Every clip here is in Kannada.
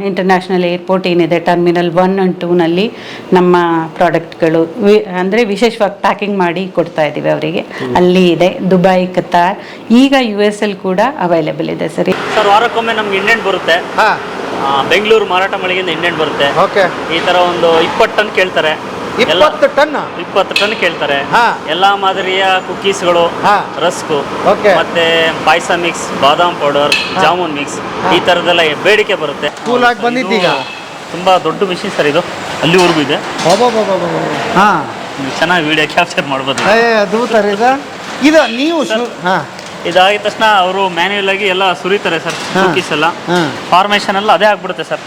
ಇಂಟರ್ನ್ಯಾಷನಲ್ ಏರ್ಪೋರ್ಟ್ ಏನಿದೆ ಟರ್ಮಿನಲ್ 1 and 2ನಲ್ಲಿ ನಮ್ಮ ಪ್ರಾಡಕ್ಟ್ಗಳು ಅಂದರೆ ವಿಶೇಷವಾಗಿ ಪ್ಯಾಕಿಂಗ್ ಮಾಡಿ ಕೊಡ್ತಾ ಇದ್ದೀವಿ ಅವರಿಗೆ. ಅಲ್ಲಿ ಇದೆ ದುಬೈ, ಕತಾರ್, ಈಗ US ಅಲ್ಲಿ ಕೂಡ ಅವೈಲೇಬಲ್ ಇದೆ ಸರ್. ವಾರಕ್ಕೊಮ್ಮೆ ನಮ್ಗೆ ಇಂಡೆಂಟ್ ಬರುತ್ತೆ, ಬೆಂಗಳೂರು ಮಾರಾಟ ಮಳಿಗೆಯಿಂದ ಇಂಡೆಂಟ್ ಬರುತ್ತೆ. ಈ ತರ ಒಂದು 20 ಟನ್ ಕೇಳ್ತಾರೆ. 20 ಟನ್ ಕೇಳ್ತಾರೆ. ಎಲ್ಲಾ ಮಾದರಿಯ ಕುಕೀಸ್ಗಳು, ರಸ್ಕು, ಮತ್ತೆ ಪಾಯಸ ಮಿಕ್ಸ್, ಬಾದಾಮ್ ಪೌಡರ್, ಜಾಮೂನ್ ಮಿಕ್ಸ್, ಈ ತರದೆಲ್ಲ ಬೇಡಿಕೆ ಬರುತ್ತೆ. ತುಂಬಾ ದೊಡ್ಡ ಮಿಷಿನ್ ಸರ್ ಇದು, ಅಲ್ಲಿವರೆಗೂ ಇದೆ. ಚೆನ್ನಾಗಿ ವಿಡಿಯೋ ಕ್ಯಾಪ್ಚರ್ ಮಾಡ್ಬೋದು. ಇದಾಗಿದ ತಕ್ಷಣ ಅವರು ಮ್ಯಾನ್ಯುಯಲ್ ಆಗಿ ಎಲ್ಲ ಸುರಿತಾರೆ ಸರ್. ಕುಕೀಸ್ ಎಲ್ಲ ಫಾರ್ಮೇಶನ್ ಎಲ್ಲ ಅದೇ ಆಗ್ಬಿಡುತ್ತೆ ಸರ್.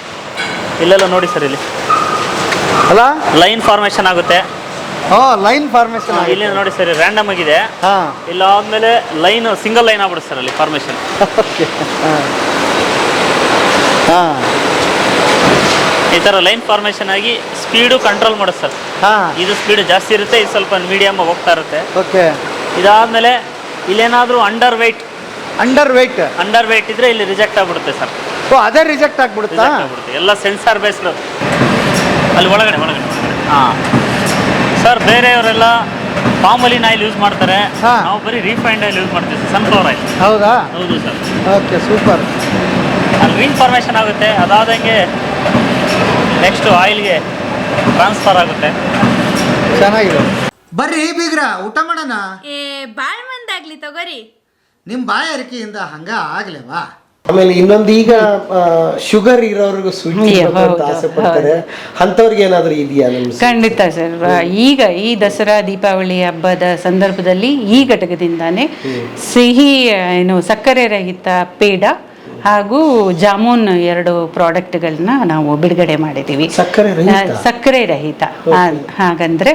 ಇಲ್ಲೆಲ್ಲ ನೋಡಿ ಸರ್, ಇಲ್ಲಿ ಅಲ್ಲ ಲೈನ್ ಫಾರ್ಮೇಶನ್ ಆಗುತ್ತೆ. ಲೈನ್ ಫಾರ್ಮೇಶನ್ ಇಲ್ಲಿ ನೋಡಿ ಸರ್, ರ್ಯಾಂಡಮ್ ಆಗಿದೆ. ಇಲ್ಲ ಆದ್ಮೇಲೆ ಲೈನ್ ಸಿಂಗಲ್ ಲೈನ್ ಆಗ್ಬಿಡುತ್ತೆ ಸರ್ ಅಲ್ಲಿ ಫಾರ್ಮೇಶನ್. ಈ ತರ ಲೈನ್ ಫಾರ್ಮೇಶನ್ ಆಗಿ ಸ್ಪೀಡು ಕಂಟ್ರೋಲ್ ಮಾಡುತ್ತೆ ಸರ್. ಇದು ಸ್ಪೀಡ್ ಜಾಸ್ತಿ ಇರುತ್ತೆ, ಇದು ಸ್ವಲ್ಪ ಮೀಡಿಯಮ್ ಹೋಗ್ತಾ ಇರುತ್ತೆ. ಇದಾದ್ಮೇಲೆ ಇಲ್ಲೇನಾದ್ರೂ ಅಂಡರ್ ವೇಟ್ ಇದ್ರೆ ಇಲ್ಲಿ ರಿಜೆಕ್ಟ್ ಆಗ್ಬಿಡುತ್ತೆ ಸರ್. ಅದೇ ರಿಜೆಕ್ಟ್ ಆಗ್ಬಿಡುತ್ತಾ? ಎಲ್ಲ ಸೆನ್ಸಾರ್ ಬೇಸ್ಡ್ ಅಲ್ಲಿ ಒಳಗಡೆ. ಸರ್ ಬೇರೆಯವರೆಲ್ಲ ಪಾಮಲಿನ್ ಆಯಿಲ್ ಯೂಸ್ ಮಾಡ್ತಾರೆ, ನಾವು ಬರೀ ರಿಫೈನ್ಡ್ ಆಯಿಲ್ ಯೂಸ್ ಮಾಡ್ತೀವಿ ಸರ್, ಸನ್ಫ್ಲವರ್ ಆಯಿಲ್. ಹೌದಾ? ಹೌದು ಸರ್. Okay, super. ಅಲ್ಲಿ ರಿಂಗ್ ಫಾರ್ಮೇಷನ್ ಆಗುತ್ತೆ, ಅದಾದಂಗೆ ನೆಕ್ಸ್ಟ್ ಆಯಿಲ್ಗೆ ಟ್ರಾನ್ಸ್ಫರ್ ಆಗುತ್ತೆ. ಚೆನ್ನಾಗಿದೆ. ಬರ್ರಿ ಬೀಗ್ರ, ಊಟ ಮಾಡೋಣ. ಬಾಳ್ ಮಂದಾಗ್ಲಿ ತಗೋರಿ. ನಿಮ್ಮ ಬಾಯಾರಿಕೆಯಿಂದ ಹಂಗ ಆಗ್ಲೇವಾ? ಆಮೇಲೆ ಇನ್ನೊಂದು, ಈಗ ಶುಗರ್ ಇರೋರ್ಗು ಸ್ವೀಟ್ ಆಸೆ ಪಡ್ತಾರೆ, ಅಂಥವ್ರಿಗೆ ಏನಾದರೂ ಇದೆಯಾ? ಖಂಡಿತ ಸರ್. ಈಗ ಈ ದಸರಾ ದೀಪಾವಳಿ ಹಬ್ಬದ ಸಂದರ್ಭದಲ್ಲಿ ಈ ಘಟಕದಿಂದಾನೇ ಸಿಹಿ ಸಕ್ಕರೆ ರಹಿತ ಪೇಡ ಹಾಗೂ ಜಾಮೂನ್ 2 ಪ್ರಾಡಕ್ಟ್ಗಳನ್ನ ನಾವು ಬಿಡುಗಡೆ ಮಾಡಿದ್ದೀವಿ. ಸಕ್ಕರೆ ರಹಿತ. ಹಾಗಂದ್ರೆ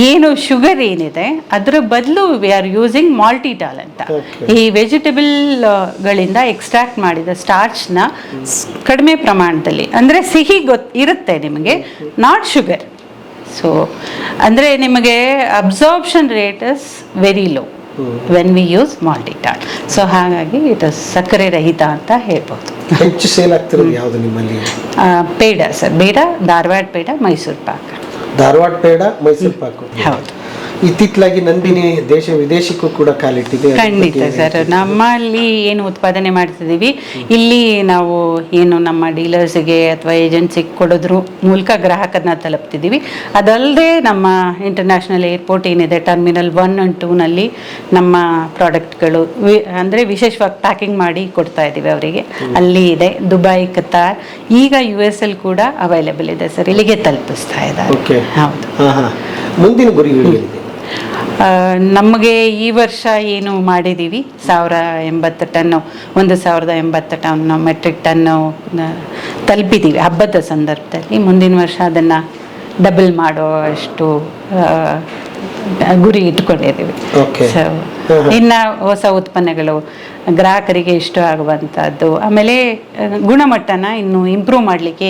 ಏನು ಶುಗರ್ ಏನಿದೆ ಅದರ ಬದಲು ವಿ ಆರ್ ಯೂಸಿಂಗ್ ಮಾಲ್ಟಿಟಾಲ್ ಅಂತ. ಈ ವೆಜಿಟೇಬಲ್ಗಳಿಂದ ಎಕ್ಸ್ಟ್ರಾಕ್ಟ್ ಮಾಡಿದ ಸ್ಟಾರ್ಚ್ನ ಕಡಿಮೆ ಪ್ರಮಾಣದಲ್ಲಿ, ಅಂದರೆ ಸಿಹಿ ಇರುತ್ತೆ ನಿಮಗೆ, ನಾಟ್ ಶುಗರ್. ಸೊ ಅಂದರೆ ನಿಮಗೆ absorption rate is very low when we use maltitol. So ಹಾಗಾಗಿ ಇದು ಸಕ್ಕರೆ ರಹಿತ ಅಂತ ಹೇಳ್ಬೋದು. ಹೆಚ್ಚು ಸೇಲ್ ಆಗ್ತಿರೋದು ಯಾವುದು ನಿಮ್ಮಲ್ಲಿ? ಪೇಡ ಸರ್, ಬೇಡ, ಧಾರವಾಡ ಪೇಡ, ಮೈಸೂರು ಪಾಕ. ಧಾರವಾಡ ಪೇಡ, ಮೈಸೂರು ಪಾಕು. ಹೌದು. ಇತ್ತಿತ್ತಲಾಗಿ ನಂದಿನಿ ದೇಶ ವಿದೇಶಕ್ಕೂ ಕೂಡ ಕಾಲಿಟ್ಟಿದೆ. ಖಂಡಿತ ಸರ್. ನಮ್ಮಲ್ಲಿ ಏನು ಉತ್ಪಾದನೆ ಮಾಡ್ತಿದ್ದೀವಿ, ಇಲ್ಲಿ ನಾವು ಏನು ನಮ್ಮ ಡೀಲರ್ಸ್ಗೆ ಅಥವಾ ಏಜೆನ್ಸಿಗೆ ಕೊಡೋದ್ರ ಮೂಲಕ ಗ್ರಾಹಕರನ್ನ ತಲುಪ್ತಿದ್ದೀವಿ. ಅದಲ್ಲದೆ ನಮ್ಮ ಇಂಟರ್ನ್ಯಾಷನಲ್ ಏರ್ಪೋರ್ಟ್ ಏನಿದೆ ಟರ್ಮಿನಲ್ 1 and 2ನಲ್ಲಿ ನಮ್ಮ ಪ್ರಾಡಕ್ಟ್ಗಳು ಅಂದರೆ ವಿಶೇಷವಾಗಿ ಪ್ಯಾಕಿಂಗ್ ಮಾಡಿ ಕೊಡ್ತಾ ಇದ್ದೀವಿ ಅವರಿಗೆ. ಅಲ್ಲಿ ಇದೆ ದುಬೈ, ಕತಾರ್, ಈಗ US ಅಲ್ಲಿ ಕೂಡ ಅವೈಲೇಬಲ್ ಇದೆ ಸರ್. ಇಲ್ಲಿಗೆ ತಲುಪಿಸ್ತಾ ಇದ್ದಾರೆ. ಹೌದು. ಮುಂದಿನ ಗುರಿ ನಮಗೆ ಈ ವರ್ಷ ಏನು ಮಾಡಿದ್ದೀವಿ, 1080 ಟನ್ನು, 1080 ಟನ್ ಮೆಟ್ರಿಕ್ ಟನ್ನು ತಲುಪಿದ್ದೀವಿ ಹಬ್ಬದ ಸಂದರ್ಭದಲ್ಲಿ. ಮುಂದಿನ ವರ್ಷ ಅದನ್ನು ಡಬಲ್ ಮಾಡೋ ಅಷ್ಟು ಗುರಿ ಇಟ್ಕೊಂಡಿದ್ದೀವಿ. ಸೊ ಇನ್ನು ಹೊಸ ಉತ್ಪನ್ನಗಳು ಗ್ರಾಹಕರಿಗೆ ಇಷ್ಟ ಆಗುವಂಥದ್ದು, ಆಮೇಲೆ ಗುಣಮಟ್ಟನ ಇನ್ನು ಇಂಪ್ರೂವ್ ಮಾಡಲಿಕ್ಕೆ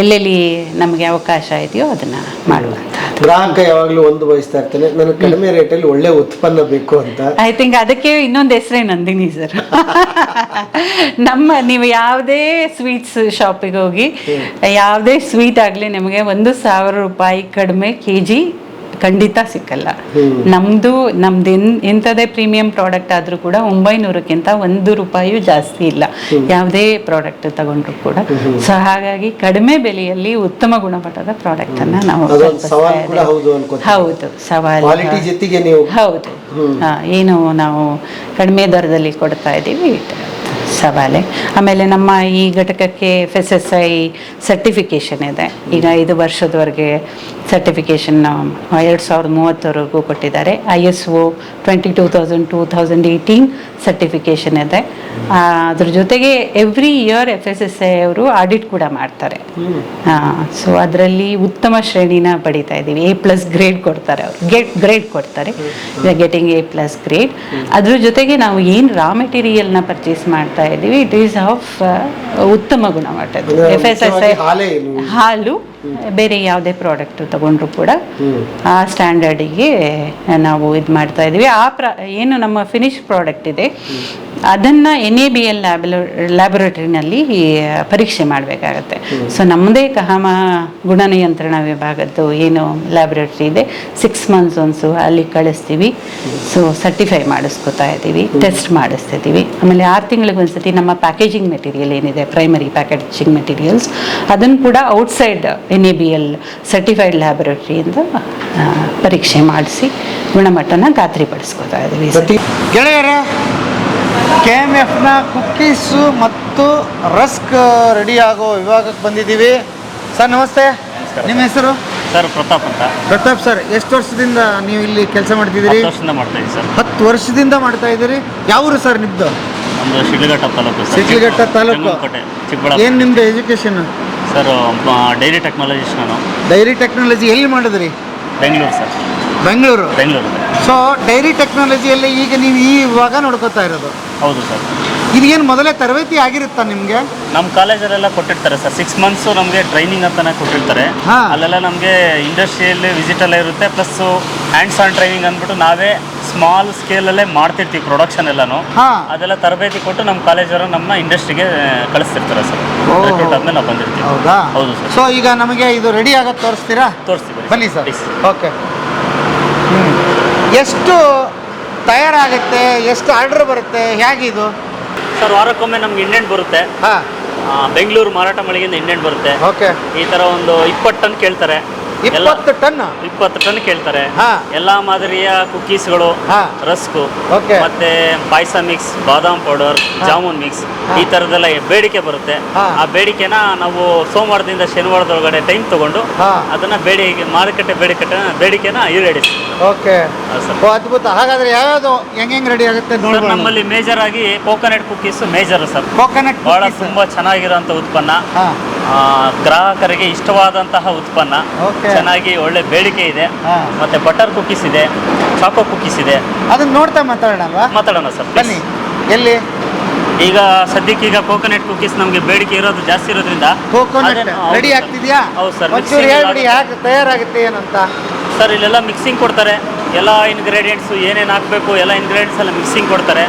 ಎಲ್ಲೆಲ್ಲಿ ನಮಗೆ ಅವಕಾಶ ಇದೆಯೋ ಅದನ್ನು ಮಾಡುವಂಥದ್ದು. ಗ್ರಾಹಕ ಯಾವಾಗಲೂ ಒಂದು ಬಯಸ್ತಾ ಇರ್ತಾನೆ, ನನಗೆ ಕಡಿಮೆ ರೇಟಲ್ಲಿ ಒಳ್ಳೆ ಉತ್ಪನ್ನ ಬೇಕು ಅಂತ. ಐ ಥಿಂಕ್ ಅದಕ್ಕೆ ಇನ್ನೊಂದು ಹೆಸರೇ ನಂದಿನಿ ಸರ್. ನೀವು ಯಾವುದೇ ಸ್ವೀಟ್ಸ್ ಶಾಪಿಗೆ ಹೋಗಿ ಯಾವುದೇ ಸ್ವೀಟ್ ಆಗಲಿ ನಿಮಗೆ 1,000 ರೂಪಾಯಿ ಕಡಿಮೆ kg ಖಂಡಿತ ಸಿಕ್ಕಲ್ಲ. ನಮ್ದು ಎಂಥದೇ ಪ್ರೀಮಿಯಂ ಪ್ರಾಡಕ್ಟ್ ಆದರೂ ಕೂಡ 900ಕ್ಕಿಂತ 1 ರೂಪಾಯಿಯೂ ಜಾಸ್ತಿ ಇಲ್ಲ ಯಾವುದೇ ಪ್ರಾಡಕ್ಟ್ ತಗೊಂಡ್ರು ಕೂಡ. ಸೊ ಹಾಗಾಗಿ ಕಡಿಮೆ ಬೆಲೆಯಲ್ಲಿ ಉತ್ತಮ ಗುಣಮಟ್ಟದ ಪ್ರಾಡಕ್ಟ್ ಅನ್ನ ನಾವು ಹೌದು ಸವಾಲು ಹೌದು ಏನು ನಾವು ಕಡಿಮೆ ದರದಲ್ಲಿ ಕೊಡ್ತಾ ಇದ್ದೀವಿ, ಸವಾಲೆ. ಆಮೇಲೆ ನಮ್ಮ ಈ ಘಟಕಕ್ಕೆ FSSAI ಸರ್ಟಿಫಿಕೇಷನ್ ಇದೆ. ಈಗ 5 ವರ್ಷದವರೆಗೆ ಸರ್ಟಿಫಿಕೇಷನ್ 2030ವರೆಗೂ ಕೊಟ್ಟಿದ್ದಾರೆ. ISO 22018 ಸರ್ಟಿಫಿಕೇಷನ್ ಇದೆ. ಅದ್ರ ಜೊತೆಗೆ ಎವ್ರಿ ಇಯರ್ FSSAI ಅವರು ಆಡಿಟ್ ಕೂಡ ಮಾಡ್ತಾರೆ. ಸೊ ಅದರಲ್ಲಿ ಉತ್ತಮ ಶ್ರೇಣಿನ ಪಡಿತಾ ಇದ್ದೀವಿ. A+ ಗ್ರೇಡ್ ಕೊಡ್ತಾರೆ, ಅವರು ಗ್ರೇಡ್ ಕೊಡ್ತಾರೆ, ಗೆಟಿಂಗ್ A+ ಗ್ರೇಡ್. ಅದ್ರ ಜೊತೆಗೆ ನಾವು ಏನು ರಾ ಮೆಟೀರಿಯಲ್ನ ಪರ್ಚೇಸ್ ಮಾಡ್ತಾ ಇದ್ದೀವಿ, ಇಟ್ ಈಸ್ ಆಫ್ ಉತ್ತಮ ಗುಣಮಟ್ಟದ FSSAI ಹಾಲು. ಬೇರೆ ಯಾವುದೇ ಪ್ರಾಡಕ್ಟ್ ತಗೊಂಡ್ರು ಕೂಡ ಆ ಸ್ಟ್ಯಾಂಡರ್ಡಿಗೆ ನಾವು ಇದು ಮಾಡ್ತಾ ಇದ್ದೀವಿ. ಏನು ನಮ್ಮ ಫಿನಿಶ್ ಪ್ರಾಡಕ್ಟ್ ಇದೆ ಅದನ್ನು NABL ಲ್ಯಾಬೊರೇಟರಿನಲ್ಲಿ ಪರೀಕ್ಷೆ ಮಾಡಬೇಕಾಗತ್ತೆ. ಸೊ ನಮ್ಮದೇ ಕಹಮ ಗುಣನಿಯಂತ್ರಣ ವಿಭಾಗದ್ದು ಏನು ಲ್ಯಾಬೊರೇಟರಿ ಇದೆ 6 months ಒನ್ಸು ಅಲ್ಲಿ ಕಳಿಸ್ತೀವಿ. ಸೊ ಸರ್ಟಿಫೈ ಮಾಡಿಸ್ಕೊತಾ ಇದ್ದೀವಿ, ಟೆಸ್ಟ್ ಮಾಡಿಸ್ತಿದ್ದೀವಿ. ಆಮೇಲೆ 6 ತಿಂಗಳಿಗೆ ಒಂದ್ಸತಿ ನಮ್ಮ ಪ್ಯಾಕೇಜಿಂಗ್ ಮೆಟೀರಿಯಲ್ ಏನಿದೆ, ಪ್ರೈಮರಿ ಪ್ಯಾಕೇಜಿಂಗ್ ಮೆಟೀರಿಯಲ್ಸ್, ಅದನ್ನು ಕೂಡ ಔಟ್ಸೈಡ್ NABL ಸರ್ಟಿಫೈಡ್ ಲ್ಯಾಬೊರೇಟರಿಯಿಂದ ಪರೀಕ್ಷೆ ಮಾಡಿಸಿ ಗುಣಮಟ್ಟನ ಖಾತ್ರಿಪಡಿಸ್ಕೊತಾ ಇದ್ದೀವಿ. ಗೆಳೆಯರೇ, KMFನ ಕುಕ್ಕೀಸು ಮತ್ತು ರಸ್ಕ್ ರೆಡಿ ಆಗೋ ವಿಭಾಗಕ್ಕೆ ಬಂದಿದ್ದೀವಿ. ಸರ್ ನಮಸ್ತೆ, ನಿಮ್ಮ ಹೆಸರು? ಸರ್ ಪ್ರತಾಪ್ ಅಂತ. ಪ್ರತಾಪ್ ಸರ್, ಎಷ್ಟು ವರ್ಷದಿಂದ ನೀವು ಇಲ್ಲಿ ಕೆಲಸ ಮಾಡ್ತಿದ್ದೀರಿ? 10 ವರ್ಷದಿಂದ ಮಾಡ್ತಾ ಇದ್ದೀವಿ ಸರ್. 10 ವರ್ಷದಿಂದ ಮಾಡ್ತಾ ಇದ್ದೀರಿ. ಯಾವ ಊರು ಸರ್ ನಿಮ್ಮದು? ನಮ್ಮದು ಶಿಡ್ಲಘಟ್ಟ ತಾಲೂಕು ಸರ್. ಶಿಡ್ಲಘಟ್ಟ ತಾಲೂಕು. ಚಿಕ್ಕಬಳ್ಳಾಪುರ. ಏನು ನಿಮ್ಮದು ಎಜುಕೇಷನ್? ಸರ್ ಡೈರಿ ಟೆಕ್ನಾಲಜಿಸ್ಟ್ ನಾನು. ಡೈರಿ ಟೆಕ್ನಾಲಜಿ ಎಲ್ಲಿ ಮಾಡಿದ್ರಿ? Bengaluru sir. Bengaluru. Bengaluru. So dairy ಟೆಕ್ನಾಲಜಿಯಲ್ಲಿ ಈಗ ನೀವು ಈ ವಿಭಾಗ ನೋಡ್ಕೋತಾ ಇರೋದು? ಹೌದು ಸರ್. ಇದೇನು ಮೊದಲೇ ತರಬೇತಿ ಆಗಿರುತ್ತಾ ನಿಮಗೆ? ನಮ್ಮ ಕಾಲೇಜಲ್ಲೆಲ್ಲ ಕೊಟ್ಟಿರ್ತಾರೆ ಸರ್. 6 months ನಮಗೆ ಟ್ರೈನಿಂಗ್ ಅಂತಾನೆ ಕೊಟ್ಟಿರ್ತಾರೆ. ಅಲ್ಲೆಲ್ಲ ನಮಗೆ ಇಂಡಸ್ಟ್ರಿಯಲ್ಲಿ ವಿಸಿಟ್ ಎಲ್ಲ ಇರುತ್ತೆ, ಪ್ಲಸ್ ಹ್ಯಾಂಡ್ಸ್ ಆನ್ ಟ್ರೈನಿಂಗ್ ಅಂದ್ಬಿಟ್ಟು ನಾವೇ ಸ್ಮಾಲ್ ಸ್ಕೇಲಲ್ಲೇ ಮಾಡ್ತಿರ್ತೀವಿ ಪ್ರೊಡಕ್ಷನ್ ಎಲ್ಲಾನು. ಅದೆಲ್ಲ ತರಬೇತಿ ಕೊಟ್ಟು ನಮ್ಮ ಕಾಲೇಜವರು ನಮ್ಮ ಇಂಡಸ್ಟ್ರಿಗೆ ಕಳಿಸ್ತಿರ್ತಾರೆ ಸರ್. ರಿಕ್ರೂಟ್ ಆದ್ಮೇಲೆ ನಾವು ಬಂದಿರ್ತೀವಿ. ಹೌದಾ? ಹೌದು ಸರ್. ಸೊ ಈಗ ನಮಗೆ ಇದು ರೆಡಿ ಆಗೋದು ತೋರಿಸ್ತೀರಾ? ತೋರಿಸ್ತೀವಿ ಬನ್ನಿ ಸರ್. ಓಕೆ. ಎಷ್ಟು ತಯಾರಾಗುತ್ತೆ, ಎಷ್ಟು ಆರ್ಡರ್ ಬರುತ್ತೆ, ಹೇಗಿದು? ಸರ್ ವಾರಕ್ಕೊಮ್ಮೆ ನಮ್ಗೆ ಇಂಡೆಂಟ್ ಬರುತ್ತೆ. ಬೆಂಗಳೂರು ಮಾರಾಟ ಮಳಿಗೆಯಿಂದ ಇಂಡೆಂಟ್ ಬರುತ್ತೆ. ಓಕೆ. ಈ ಥರ ಒಂದು 20 ಟನ್ ಕೇಳ್ತಾರೆ. 20 ಟನ್? 20 ಟನ್ ಕೇಳ್ತಾರೆ. ಎಲ್ಲಾ ಮಾದರಿಯ ಕುಕ್ಕೀಸ್ಗಳು, ರಸ್ಕು, ಮತ್ತೆ ಪಾಯಸ ಮಿಕ್ಸ್, ಬಾದಾಮ್ ಪೌಡರ್, ಜಾಮೂನ್ ಮಿಕ್ಸ್, ಈ ತರದೆಲ್ಲ ಬೇಡಿಕೆ ಬರುತ್ತೆ. ಆ ಬೇಡಿಕೆನ ನಾವು ಸೋಮವಾರದಿಂದ ಶನಿವಾರದೊಳಗಡೆ ಟೈಮ್ ತಗೊಂಡು ಅದನ್ನ ಮಾರುಕಟ್ಟೆ ಬೇಡಿಕೆನ ಈಡೇರಿಸ್ತೀವಿ. ಓಕೆ. ಅದ್ಭುತ. ಹಾಗಾದ್ರೆ ಯಾವ್ಯಾವುದು ಹೆಂಗ್ ರೆಡಿ ಆಗುತ್ತೆ? ನಮ್ಮಲ್ಲಿ ಮೇಜರ್ ಆಗಿ coconut cookies major sir. Coconut ಬಹಳ ತುಂಬಾ ಚೆನ್ನಾಗಿರುವಂತ ಉತ್ಪನ್ನ, ಗ್ರಾಹಕರಿಗೆ ಇಷ್ಟವಾದಂತಹ ಉತ್ಪನ್ನ, ಚೆನ್ನಾಗಿ ಒಳ್ಳೆ ಬೇಡಿಕೆ ಇದೆ. ಮತ್ತೆ ಬಟರ್ ಕುಕ್ಕೀಸ್ ಇದೆ, ಚಾಕೋ ಕುಕ್ಕೀಸ್ ಇದೆ. ಅದನ್ನ ನೋಡ್ತಾ ಮಾತಾಡೋಣ ಸರ್. ಬನ್ನಿ. ಎಲ್ಲಿ ಈಗ ಸದ್ಯಕ್ಕೆ ಕೋಕೋನಟ್ ಕುಕ್ಕೀಸ್ ನಮಗೆ ಬೇಡಿಕೆ ಇರೋದು ಜಾಸ್ತಿ ಇರೋದ್ರಿಂದ ಕೋಕೋನಟ್ ರೆಡಿ ಆಗ್ತಿದ್ಯಾ? ಹೌದು ಸರ್. ಯಾಕೆ ತಯಾರಾಗುತ್ತೆ ಏನಂತ ಸರ್? ಇಲ್ಲೆಲ್ಲ ಮಿಕ್ಸಿಂಗ್ ಕೊಡ್ತಾರೆ. ಎಲ್ಲ ಇಂಗ್ರೀಡಿಯೆಂಟ್ಸ್ ಏನೇನು ಹಾಕಬೇಕು ಎಲ್ಲ ಇಂಗ್ರೀಡಿಯೆಂಟ್ಸ್ ಎಲ್ಲ ಮಿಕ್ಸಿಂಗ್ ಕೊಡ್ತಾರೆ.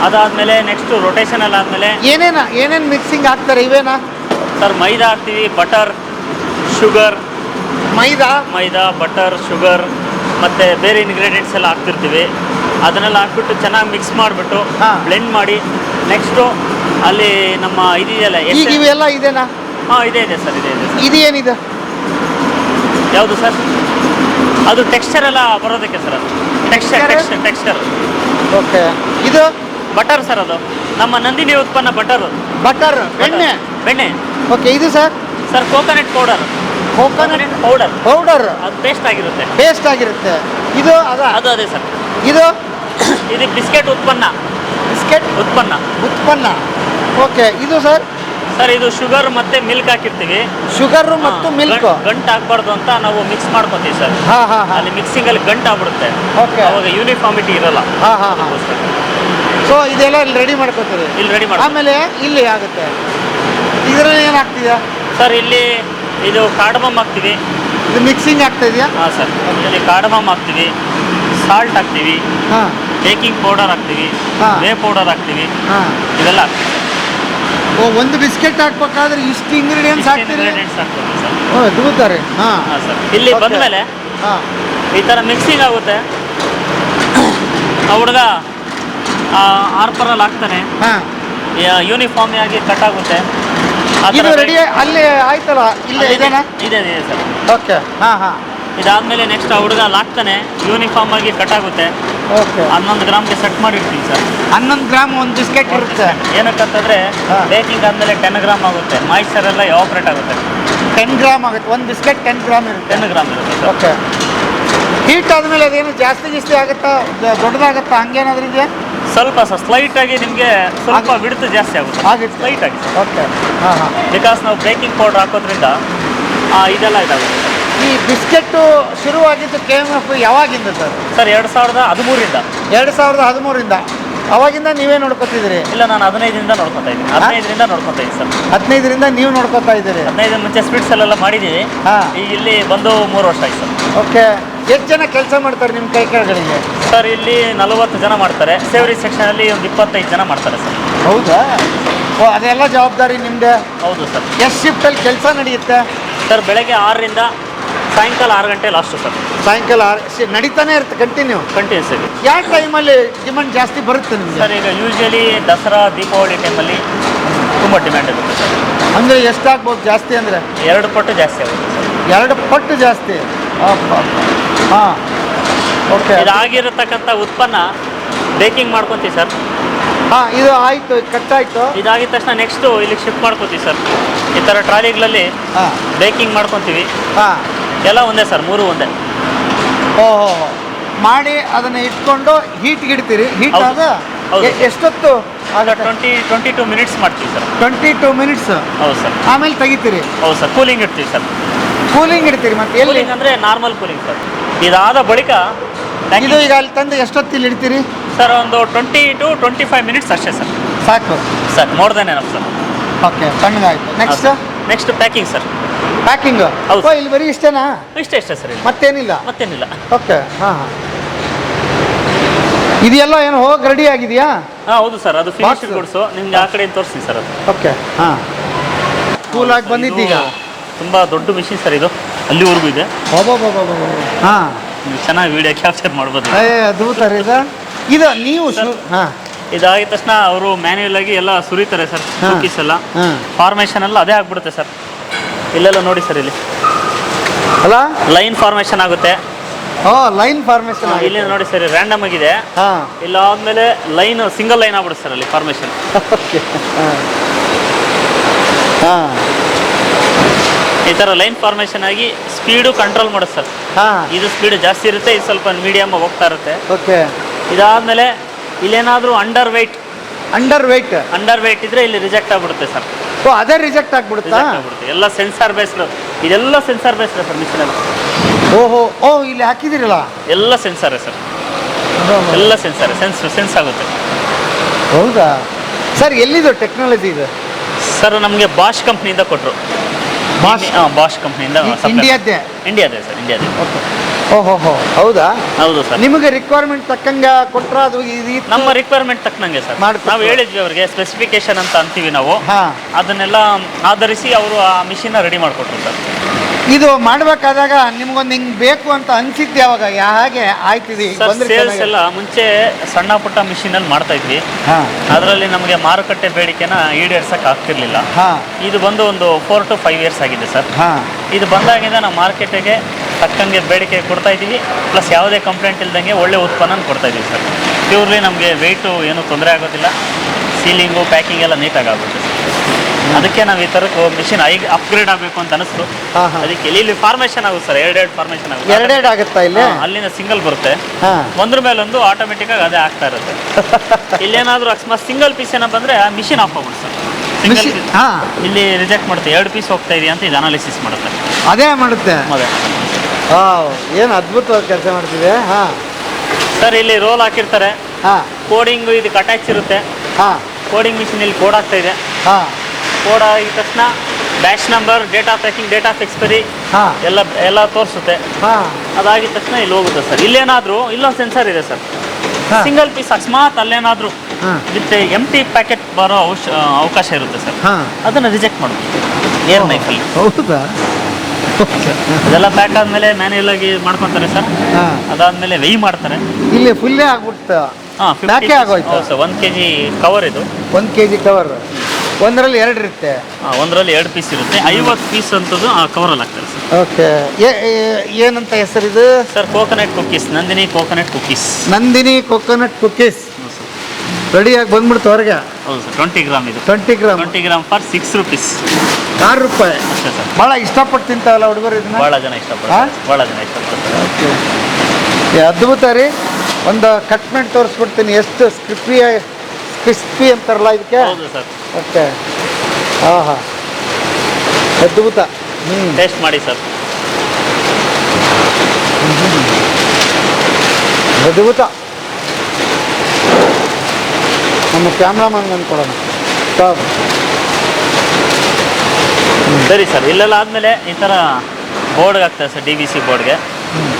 ಅದಾದ್ಮೇಲೆ ನೆಕ್ಸ್ಟ್ ರೊಟೇಷನ್ ಎಲ್ಲ ಆದ್ಮೇಲೆ ಏನೇನು ಮಿಕ್ಸಿಂಗ್ ಹಾಕ್ತಾರೆ? ಇವೇನಾ ಸರ್? ಮೈದಾ ಹಾಕ್ತೀವಿ, ಬಟರ್, ಶುಗರ್. ಮೈದಾ, ಬಟರ್, ಶುಗರ್ ಮತ್ತೆ ಬೇರೆ ಇಂಗ್ರೀಡಿಯೆಂಟ್ಸ್ ಎಲ್ಲ ಹಾಕ್ತಿರ್ತೀವಿ. ಅದನ್ನೆಲ್ಲ ಹಾಕ್ಬಿಟ್ಟು ಚೆನ್ನಾಗಿ ಮಿಕ್ಸ್ ಮಾಡಿಬಿಟ್ಟು ಬ್ಲೆಂಡ್ ಮಾಡಿ ನೆಕ್ಸ್ಟು ಅಲ್ಲಿ ನಮ್ಮ ಇದೆಯಲ್ಲ ಇವೆಲ್ಲ ಇದೆನಾ? ಇದೆ ಸರ್. ಇದೆ ಇದು ಏನಿದೆ? ಯಾವುದು ಸರ್? ಅದು ಟೆಕ್ಸ್ಚರ್ ಎಲ್ಲ ಬರೋದಕ್ಕೆ ಸರ್. ಅದು ಟೆಕ್ಸ್ಚರ್. ಓಕೆ. ಇದು ಬಟರ್ ಸರ್. ಅದು ನಮ್ಮ ನಂದಿನಿ ಉತ್ಪನ್ನ ಬಟರ್. ಬೆಣ್ಣೆ. ಓಕೆ. ಇದು ಸರ್? Coconut powder. ಅದು ಪೇಸ್ಟ್ ಆಗಿರುತ್ತೆ. ಇದು ಅದೇ ಸರ್. ಇದು ಬಿಸ್ಕೆಟ್ ಉತ್ಪನ್ನ. ಓಕೆ. ಇದು ಸರ್? ಇದು ಶುಗರ್ ಮತ್ತೆ ಮಿಲ್ಕ್ ಹಾಕಿರ್ತೀವಿ. ಶುಗರ್ ಮತ್ತು ಮಿಲ್ಕ್ ಗಂಟು ಹಾಕ್ಬಾರ್ದು ಅಂತ ನಾವು ಮಿಕ್ಸ್ ಮಾಡ್ಕೊತೀವಿ ಸರ್. ಅಲ್ಲಿ ಮಿಕ್ಸಿಂಗ್ ಅಲ್ಲಿ ಗಂಟು ಆಗ್ಬಿಡುತ್ತೆ. ಅವಾಗ ಯೂನಿಫಾರ್ಮಿಟಿ ಇರಲ್ಲ. ಸೊ ಇದೆಲ್ಲ ಇಲ್ಲಿ ರೆಡಿ ಮಾಡ್ಕೊತೀವಿ. ಆಮೇಲೆ ಇಲ್ಲಿ ಆಗುತ್ತೆ. ಇದರಲ್ಲಿ ಏನು ಹಾಕ್ತಿದ್ಯಾ ಸರ್? ಇಲ್ಲಿ ಇದು ಕಾರ್ಡಮಮ್ ಹಾಕ್ತೀವಿ. ಇದು ಮಿಕ್ಸಿಂಗ್ ಆಗ್ತಾ ಇದೆಯಾ? ಸರ್. ಇಲ್ಲಿ ಕಾರ್ಡಮಮ್ ಹಾಕ್ತೀವಿ, ಸಾಲ್ಟ್ ಹಾಕ್ತೀವಿ, ಬೇಕಿಂಗ್ ಪೌಡರ್ ಹಾಕ್ತೀವಿ, ವೇ ಪೌಡರ್ ಹಾಕ್ತೀವಿ. ಇದೆಲ್ಲ ಹಾಕ್ತೀವಿ. ಒಂದು ಬಿಸ್ಕೆಟ್ ಹಾಕ್ಬೇಕಾದ್ರೆ ಇಷ್ಟು ಇಂಗ್ರೀಡಿಯೆಂಟ್ಸ್ ಹಾಕ್ತೀವಿ ಸರ್. ಅದ್ಭುತ. ಇಲ್ಲಿ ಬಂದ್ಮೇಲೆ ಈ ತರ ಮಿಕ್ಸಿಂಗ್ ಆಗುತ್ತೆ. ಹುಡುಗ ಆರ್ಪರಲ್ಲಿ ಹಾಕ್ತಾನೆ, ಯೂನಿಫಾರ್ಮ್ ಆಗಿ ಕಟ್ ಆಗುತ್ತೆ. ರೆಡಿ ಅಲ್ಲಿ ಆಯ್ತಲ್ಲ? ಇದೆ ಸರ್. ಓಕೆ. ಇದಾದ್ಮೇಲೆ ನೆಕ್ಸ್ಟ್ ಹುಡುಗ ಹಾಕ್ತಾನೆ, ಯೂನಿಫಾರ್ಮ್ ಆಗಿ ಕಟ್ ಆಗುತ್ತೆ. ಓಕೆ. 11 ಗ್ರಾಮ್ಗೆ ಸೆಟ್ ಮಾಡಿರ್ತೀವಿ ಸರ್. 11 ಗ್ರಾಮ್ ಒಂದು ಬಿಸ್ಕೆಟ್ ಇರುತ್ತೆ. ಏನಕ್ಕಂತಂದ್ರೆ ಬೇಕಿಂಗ್ ಆದ್ಮೇಲೆ 10 ಗ್ರಾಮ್ ಆಗುತ್ತೆ. ಮಾಯಿಶ್ಚರ್ ಎಲ್ಲ ಎವಾಪರೇಟ್ ಆಗುತ್ತೆ. 10 ಗ್ರಾಮ್ ಆಗುತ್ತೆ. ಒಂದು ಬಿಸ್ಕೆಟ್ 10 ಗ್ರಾಮ್ ಇರುತ್ತೆ. 10 ಗ್ರಾಮ್ ಇರುತ್ತೆ. ಓಕೆ. ಹೀಟ್ ಆದ್ಮೇಲೆ ಅದೇನು ಜಾಸ್ತಿ ಆಗುತ್ತಾ, ದೊಡ್ಡದಾಗುತ್ತಾ, ಹಂಗೇನಾದ್ರೂ ಇದೆಯಾ? ಸ್ವಲ್ಪ ಸರ್ ಸ್ಲೈಟ್ ಆಗಿ ನಿಮಗೆ ಸ್ವಲ್ಪ ಬಿಡ್ತು ಜಾಸ್ತಿ ಆಗುತ್ತೆ. ಸ್ಲೈಟ್ ಆಗಿ. ಓಕೆ. ಬಿಕಾಸ್ ನಾವು ಬೇಕಿಂಗ್ ಪೌಡರ್ ಹಾಕೋದ್ರಿಂದ ಇದೆಲ್ಲ ಇದಾಗುತ್ತೆ. ಈ ಬಿಸ್ಕೆಟ್ಟು ಶುರುವಾಗಿದ್ದು KMF ಯಾವಾಗಿಂದ ಸರ್? 2013ರಿಂದ. 2013ರಿಂದ. ಅವಾಗಿಂದ ನೀವೇ ನೋಡ್ಕೊತಿದ್ದೀರಿ? ಇಲ್ಲ, ನಾನು 15ರಿಂದ ನೋಡ್ಕೊತಾ ಇದ್ದೀನಿ. 15ರಿಂದ ನೋಡ್ಕೊತಾ ಇದ್ದೀನಿ ಸರ್. 15ರಿಂದ ನೀವು ನೋಡ್ಕೊತಾ ಇದ್ದೀರಿ? 15 ಮುಂಚೆ ಸ್ವೀಟ್ಸ್ ಎಲ್ಲ ಮಾಡಿದ್ದೀವಿ. ಈಗ ಇಲ್ಲಿ ಬಂದು 3 ವರ್ಷ ಆಯ್ತು ಸರ್. ಓಕೆ. ಎಷ್ಟು ಜನ ಕೆಲಸ ಮಾಡ್ತಾರೆ ನಿಮ್ಮ ಕೈ ಕೆಳಗಡೆಗೆ? ಸರ್ ಇಲ್ಲಿ 40 ಜನ ಮಾಡ್ತಾರೆ. ಸೇವರಿ ಸೆಕ್ಷನಲ್ಲಿ ಒಂದು 25 ಜನ ಮಾಡ್ತಾರೆ ಸರ್. ಹೌದಾ? ಓ, ಅದೆಲ್ಲ ಜವಾಬ್ದಾರಿ ನಿಮ್ಮದೇ? ಹೌದು ಸರ್. ಎಷ್ಟು ಶಿಫ್ಟಲ್ಲಿ ಕೆಲಸ ನಡೆಯುತ್ತೆ? ಸರ್ ಬೆಳಗ್ಗೆ 6ರಿಂದ ಸಾಯಂಕಾಲ 6 ಗಂಟೆ ಲಾಸ್ಟು ಸರ್. ಸಾಯಂಕಾಲ ನಡೀತಾನೆ ಇರುತ್ತೆ ಕಂಟಿನ್ಯೂ? ಕಂಟಿನ್ಯೂಸ್ ಆಗಿ. ಯಾವ ಟೈಮಲ್ಲಿ ಡಿಮಾಂಡ್ ಜಾಸ್ತಿ ಬರುತ್ತೆ ನಿಮಗೆ? ಸರ್ ಈಗ ಯೂಶಲಿ ದಸರಾ ದೀಪಾವಳಿ ಟೈಮಲ್ಲಿ ತುಂಬ ಡಿಮ್ಯಾಂಡ್ ಇರುತ್ತೆ ಸರ್. ಅಂದರೆ ಎಷ್ಟಾಗ್ಬೋದು ಜಾಸ್ತಿ ಅಂದರೆ? 2 ಪಟ್ಟು ಜಾಸ್ತಿ ಆಗುತ್ತೆ ಸರ್. 2 ಪಟ್ಟು ಜಾಸ್ತಿ? ಹಾಂ, ಓಕೆ. ಇದಾಗಿರತಕ್ಕಂಥ ಉತ್ಪನ್ನ ಬೇಕಿಂಗ್ ಮಾಡ್ಕೊತೀವಿ ಸರ್. ಹಾಂ, ಇದು ಆಯಿತು, ಕಟ್ಟಾಯಿತು. ಇದಾಗಿದ ತಕ್ಷಣ ನೆಕ್ಸ್ಟು ಇಲ್ಲಿಗೆ ಶಿಫ್ಟ್ ಮಾಡ್ಕೊತೀವಿ ಸರ್. ಈ ಥರ ಟ್ರಾಲಿಗಳಲ್ಲಿ ಹಾಂ ಬೇಕಿಂಗ್ ಮಾಡ್ಕೊತೀವಿ. ಹಾಂ, ಎಲ್ಲ ಒಂದೇ ಸರ್, 3 ಒಂದೇ. ಓಹೋ, ಮಾಡಿ ಅದನ್ನು ಇಟ್ಕೊಂಡು ಹೀಟ್ಗೆ ಇಡ್ತೀರಿ. ಹೀಟ್ ಹೌದು. ಆದ ಹೌದು. ಎಷ್ಟೊತ್ತು? ಆಗ 22 ಮಿನಿಟ್ಸ್ ಮಾಡ್ತೀವಿ ಸರ್. 22 ಮಿನಿಟ್ಸ್. ಹೌದು ಸರ್. ಆಮೇಲೆ ತೆಗಿತೀರಿ? ಹೌದು ಸರ್, ಕೂಲಿಂಗ್ ಇಡ್ತೀವಿ ಸರ್. ಕೂಲಿಂಗ್ ಇಡ್ತೀರಿ? ಮತ್ತೆ ಎಲ್ಲಿ? ಕೂಲಿಂಗ್ ಅಂದರೆ ನಾರ್ಮಲ್ ಕೂಲಿಂಗ್ ಸರ್. ಇದಾದ ಬಳಿಕ ಇದು ಈಗ ಅಲ್ಲಿ ತಂದು ಎಷ್ಟೊತ್ತಿಲ್ಲಿ ಇಡ್ತೀರಿ? ಸರ್ ಒಂದು 20 to 25 ಮಿನಿಟ್ಸ್ ಅಷ್ಟೇ ಸರ್. ಸಾಕು sir, more than enough sir. Okay, ತಣ್ಣಗಾಯ್ತು. Next next packing sir. Packing? ಹೌದು. ಓ, ಇಲ್ಲಿ ಬರೀ ಇಷ್ಟೇನಾ? ಇಷ್ಟೇ ಸರ್. ಇಲ್ಲಿ ಮತ್ತೇನಿಲ್ಲ? ಮತ್ತೇನಿಲ್ಲ. ಓಕೆ. ಹಾಂ ಹಾಂ, ಇದೆಲ್ಲ ಏನು ಹೋಗಿ ರೆಡಿ ಆಗಿದೆಯಾ? ಹಾಂ ಹೌದು ಸರ್, ಅದು ಫಿನಿಶ್ಡ್ ಗುಡ್ಸು. ನಿಮ್ಗೆ ಆ ಕಡೆ ತೋರಿಸ್ತೀನಿ ಸರ್ ಅದು. ಓಕೆ. ಹಾಂ, ಕೂಲಾಗಿ ಬಂದಿದ್ದೀಗ. ತುಂಬ ದೊಡ್ಡ ಮಿಷಿನ್ ಸರ್ ಇದು, ಅಲ್ಲಿವರೆಗೂ ಇದೆ. ಹಾಂ, ನೀವು ಚೆನ್ನಾಗಿ ವಿಡಿಯೋ ಕ್ಯಾಪ್ಚರ್ ಮಾಡ್ಬೋದು. ಅದ್ಭುತ ರೀ ಇದು. ಇದು ನೀವು ಹಾಂ, ಇದಾಗಿದ ತಕ್ಷಣ ಅವರು ಮ್ಯಾನ್ಯುಯಲ್ ಆಗಿ ಎಲ್ಲ ಸುರಿತಾರೆ ಸರ್. ಕುಕೀಸ್ ಎಲ್ಲ ಫಾರ್ಮೇಷನ್ ಎಲ್ಲ ಅದೇ ಆಗ್ಬಿಡುತ್ತೆ ಸರ್. ಇಲ್ಲೆಲ್ಲ ನೋಡಿ ಸರ್, ಇಲ್ಲಿ ಅಲ್ಲ ಲೈನ್ ಫಾರ್ಮೇಷನ್ ಆಗುತ್ತೆ. ಓ, ಲೈನ್ ಫಾರ್ಮೇಷನ್. ಇಲ್ಲಿ ನೋಡಿ ಸರ್, ರ್ಯಾಂಡಮ್ ಆಗಿದೆ. ಹಾಂ, ಇಲ್ಲ ಆದ್ಮೇಲೆ ಲೈನ್ ಸಿಂಗಲ್ ಲೈನ್ ಆಗ್ಬಿಡುತ್ತೆ ಸರ್ ಅಲ್ಲಿ ಫಾರ್ಮೇಷನ್. ಹಾಂ, ಈ ಥರ ಲೈನ್ ಫಾರ್ಮೇಷನ್ ಆಗಿ ಸ್ಪೀಡು ಕಂಟ್ರೋಲ್ ಮಾಡುತ್ತೆ ಸರ್. ಹಾಂ, ಇದು ಸ್ಪೀಡ್ ಜಾಸ್ತಿ ಇರುತ್ತೆ, ಇದು ಸ್ವಲ್ಪ ಮೀಡಿಯಮ್ ಹೋಗ್ತಾ ಇರುತ್ತೆ. ಓಕೆ. ಇದಾದ್ಮೇಲೆ ಇಲ್ಲೇನಾದರೂ ಅಂಡರ್ ವೆಯ್ಟ್ ಇದ್ರೆ ಇಲ್ಲಿ ರಿಜೆಕ್ಟ್ ಆಗ್ಬಿಡುತ್ತೆ ಸರ್. ಓ, ಅದೇ ರಿಜೆಕ್ಟ್ ಆಗ್ಬಿಡುತ್ತಾ? ರಿಜೆಕ್ಟ್ ಆಗ್ಬಿಡುತ್ತೆ. ಎಲ್ಲ ಸೆನ್ಸಾರ್ ಬೇಸ್ಡ್, ಇದೆಲ್ಲ ಸೆನ್ಸಾರ್ ಬೇಸ್ಡ್ ಸರ್ ಮಿಷಿನಲ್ಲಿ. ಓಹೋ, ಓ, ಇಲ್ಲಿ ಹಾಕಿದಿರಲ್ಲ? ಎಲ್ಲ ಸೆನ್ಸಾರೇ ಸರ್, ಎಲ್ಲ ಸೆನ್ಸಾರ್ ಸೆನ್ಸ್ ಆಗುತ್ತೆ. ಹೌದಾ ಸರ್? ಎಲ್ಲಿದು ಟೆಕ್ನಾಲಜಿ ಇದು? ಸರ್ ನಮಗೆ ಬಾಷ್ ಕಂಪ್ನಿಯಿಂದ ಕೊಟ್ಟರು. ಬಾಷ್ ಕಂಪ್ನಿಯಿಂದ. ಇಂಡಿಯಾದ್ದೇ ಸರ್, ಇಂಡಿಯಾದೇ. ಓಹೋ, ಹೌದಾ? ಹೌದು ಸರ್. ನಿಮಗೆ ರಿಕ್ವೈರ್ಮೆಂಟ್ ತಕ್ಕಂಗ ಕೊಟ್ರ? ಅದು ನಮ್ಮ ರಿಕ್ವೈರ್ಮೆಂಟ್ ತಕ್ಕನಂಗೆ ಸರ್. ನಾವು ಹೇಳಿದ್ವಿ ಅವರಿಗೆ ಸ್ಪೆಸಿಫಿಕೇಶನ್ ಅಂತ ಅಂತೀವಿ ನಾವು. ಅದನ್ನೆಲ್ಲ ಆಧರಿಸಿ ಅವರು ಆ ಮಿಷಿನ್ ರೆಡಿ ಮಾಡಿಕೊಟ್ರು ಸರ್. ಇದು ಮಾಡಬೇಕಾದಾಗ ನಿಮ್ಗೊಂದು ಹಿಂಗೆ ಬೇಕು ಅಂತ ಅನ್ಸಿದ್ದು ಯಾವಾಗ? ಹಾಗೆ ಆಯ್ತಿದೆ ಸೇಲ್ಸ್ ಎಲ್ಲ ಮುಂಚೆ ಸಣ್ಣ ಪುಟ್ಟ ಮಿಷಿನಲ್ಲಿ ಮಾಡ್ತಾ ಇದ್ವಿ. ಅದರಲ್ಲಿ ನಮಗೆ ಮಾರುಕಟ್ಟೆ ಬೇಡಿಕೆನ ಈಡೇರ್ಸಕ್ಕೆ ಆಗ್ತಿರ್ಲಿಲ್ಲ. ಇದು ಬಂದು ಒಂದು 4 to 5 years ಆಗಿದೆ ಸರ್. ಇದು ಬಂದಾಗಿಂದ ನಾವು ಮಾರ್ಕೆಟಿಗೆ ತಕ್ಕಂಗೆ ಬೇಡಿಕೆ ಕೊಡ್ತಾ ಇದ್ದೀವಿ. ಪ್ಲಸ್ ಯಾವುದೇ ಕಂಪ್ಲೇಂಟ್ ಇಲ್ದಂಗೆ ಒಳ್ಳೆ ಉತ್ಪನ್ನ ಕೊಡ್ತಾ ಇದ್ದೀವಿ ಸರ್. ಪ್ಯೂರ್ಲಿ ನಮಗೆ ವೆಯ್ಟು ಏನೂ ತೊಂದರೆ ಆಗೋದಿಲ್ಲ. ಸೀಲಿಂಗು ಪ್ಯಾಕಿಂಗ್ ಎಲ್ಲ ನೀಟಾಗಿ ಆಗುತ್ತೆ ಸರ್. ಅದಕ್ಕೆ ನಾವು ಈ ಥರಕ್ಕೆ ಮಿಷಿನ್ ಅಪ್ಗ್ರೇಡ್ ಆಗಬೇಕು ಅಂತ ಅನಿಸ್ತು. ಅದಕ್ಕೆ ಇಲ್ಲಿ ಫಾರ್ಮೇಷನ್ ಆಗುತ್ತೆ ಸರ್, 2 ಫಾರ್ಮೇಷನ್ ಆಗುತ್ತೆ. 2 ಆಗುತ್ತಾ ಇಲ್ಲಿ? ಅಲ್ಲಿಂದ ಸಿಂಗಲ್ ಬರುತ್ತೆ, ಒಂದ್ರ ಮೇಲೊಂದು ಆಟೋಮೆಟಿಕ್ ಆಗಿ ಅದೇ ಆಗ್ತಾ ಇರುತ್ತೆ. ಇಲ್ಲೇನಾದರೂ ಅಕಸ್ಮಾತ್ ಸಿಂಗಲ್ ಪೀಸ್ ಏನೋ ಬಂದರೆ ಆ ಮಿಷಿನ್ ಆಫ್ ಆಗ್ಬಿಡುತ್ತೆ ಸರ್. ಸಿಂಗಲ್ ಪೀಸ್ ಇಲ್ಲಿ ರಿಜೆಕ್ಟ್ ಮಾಡುತ್ತೆ. 2 ಪೀಸ್ ಹೋಗ್ತಾ ಇದೆಯಾ ಅಂತ ಇದು ಅನಾಲಿಸಿಸ್ ಮಾಡುತ್ತೆ. ಅದೇ ಮಾಡುತ್ತೆ? ಅದೇ. ಏನು ಅದ್ಭುತವಾಗಿ ಕೆಲಸ ಮಾಡ್ತಿದೆ. ಸರ್ ಇಲ್ಲಿ ರೋಲ್ ಹಾಕಿರ್ತಾರೆ. ಕೋಡಿಂಗು ಇದಕ್ಕೆ ಅಟ್ಯಾಚ್ ಇರುತ್ತೆ. ಕೋಡಿಂಗ್ ಮಿಷಿನ್ ಇಲ್ಲಿ ಕೋಡ್ ಆಗ್ತಾ ಇದೆ. ಕೋಡ್ ಆಗಿದ ತಕ್ಷಣ batch number, date of packing, date of expiry ಎಲ್ಲ ತೋರಿಸುತ್ತೆ. ಅದಾಗಿದ ತಕ್ಷಣ ಇಲ್ಲಿ ಹೋಗುತ್ತೆ ಸರ್. ಇಲ್ಲೇನಾದರೂ ಇಲ್ಲೊಂದು ಸೆನ್ಸರ್ ಇದೆ ಸರ್. ಸಿಂಗಲ್ ಪೀಸ್ ಅಕಸ್ಮಾತ್ ಅಲ್ಲೇನಾದರೂ ವಿತ್ ಎಂಟಿ ಪ್ಯಾಕೆಟ್ ಬರೋ ಅವಕಾಶ ಇರುತ್ತೆ ಸರ್. ಅದನ್ನು ರಿಜೆಕ್ಟ್ ಮಾಡ್ಬೋದು ಏರ್ ನೈಫಲ್ಲಿ. ಹೌದಾ? ಅದೆಲ್ಲ ಪ್ಯಾಕ್ ಆದಮೇಲೆ ಮ್ಯಾನ್ಯಲ್ ಆಗಿ ಮಾಡ್ಕೊತಾರೆ ಸರ್. ಅದಾದಮೇಲೆ ವೆಯ್ ಮಾಡ್ತಾರೆ. ಇಲ್ಲಿ ಫುಲ್ಲೇ ಆಗ್ಬಿಡ್ತಾ? ಪ್ಯಾಕೇ ಆಗೋಯ್ತು. 1 kg ಕವರ್ ಇದು. 1 kg ಕವರ್. ಒಂದರಲ್ಲಿ 2 ಇರುತ್ತೆ? ಒಂದರಲ್ಲಿ 2 ಪೀಸ್ ಇರುತ್ತೆ. 50 ಪೀಸ್ ಅಂತದ್ದು ಆ ಕವರಲ್ಲಿ ಆಗ್ತದೆ ಸರ್. ಓಕೆ. ಏನಂತ ಹೆಸರಿದು sir? Coconut cookies, Nandini coconut cookies. Nandini coconut cookies ರೆಡಿಯಾಗಿ ಬಂದ್ಬಿಡ್ತು ಹೊರಗೆ. ಹೌದು ಸರ್. 20 ಗ್ರಾಮ್ ಇದು. 20 ಗ್ರಾಮ್ ಫಾರ್ 6 rupees. 6 ರೂಪಾಯಿ ಅಷ್ಟೇ ಸರ್. ಭಾಳ ಇಷ್ಟಪಟ್ಟು ತಿಂತಾವಲ್ಲ ಹುಡುಗರು ಇದನ್ನ? ಭಾಳ ಜನ ಇಷ್ಟಪಡ್ತಾರೆ. ಓಕೆ, ಅದ್ಭುತ ರೀ. ಒಂದು ಕಟ್ ಮಾಡಿ ತೋರಿಸ್ಬಿಡ್ತೀನಿ ಎಷ್ಟು ಕ್ರಿಸ್ಪಿ ಅಂತಾರಲ್ಲ ಇದಕ್ಕೆ. ಹೌದು ಸರ್. ಓಕೆ. ಅದ್ಭುತ. ಟೇಸ್ಟ್ ಮಾಡಿ ಸರ್. ಅದ್ಭುತ. ನಮ್ಮ ಕ್ಯಾಮ್ರಾಮನ್ ಅಂದ್ಕೊಡೋಣ. ಸರಿ ಸರ್. ಇಲ್ಲೆಲ್ಲ ಆದಮೇಲೆ ಈ ಥರ ಬೋರ್ಡ್ಗೆ ಆಗ್ತದೆ ಸರ್, DVC ಬೋರ್ಡ್ಗೆ.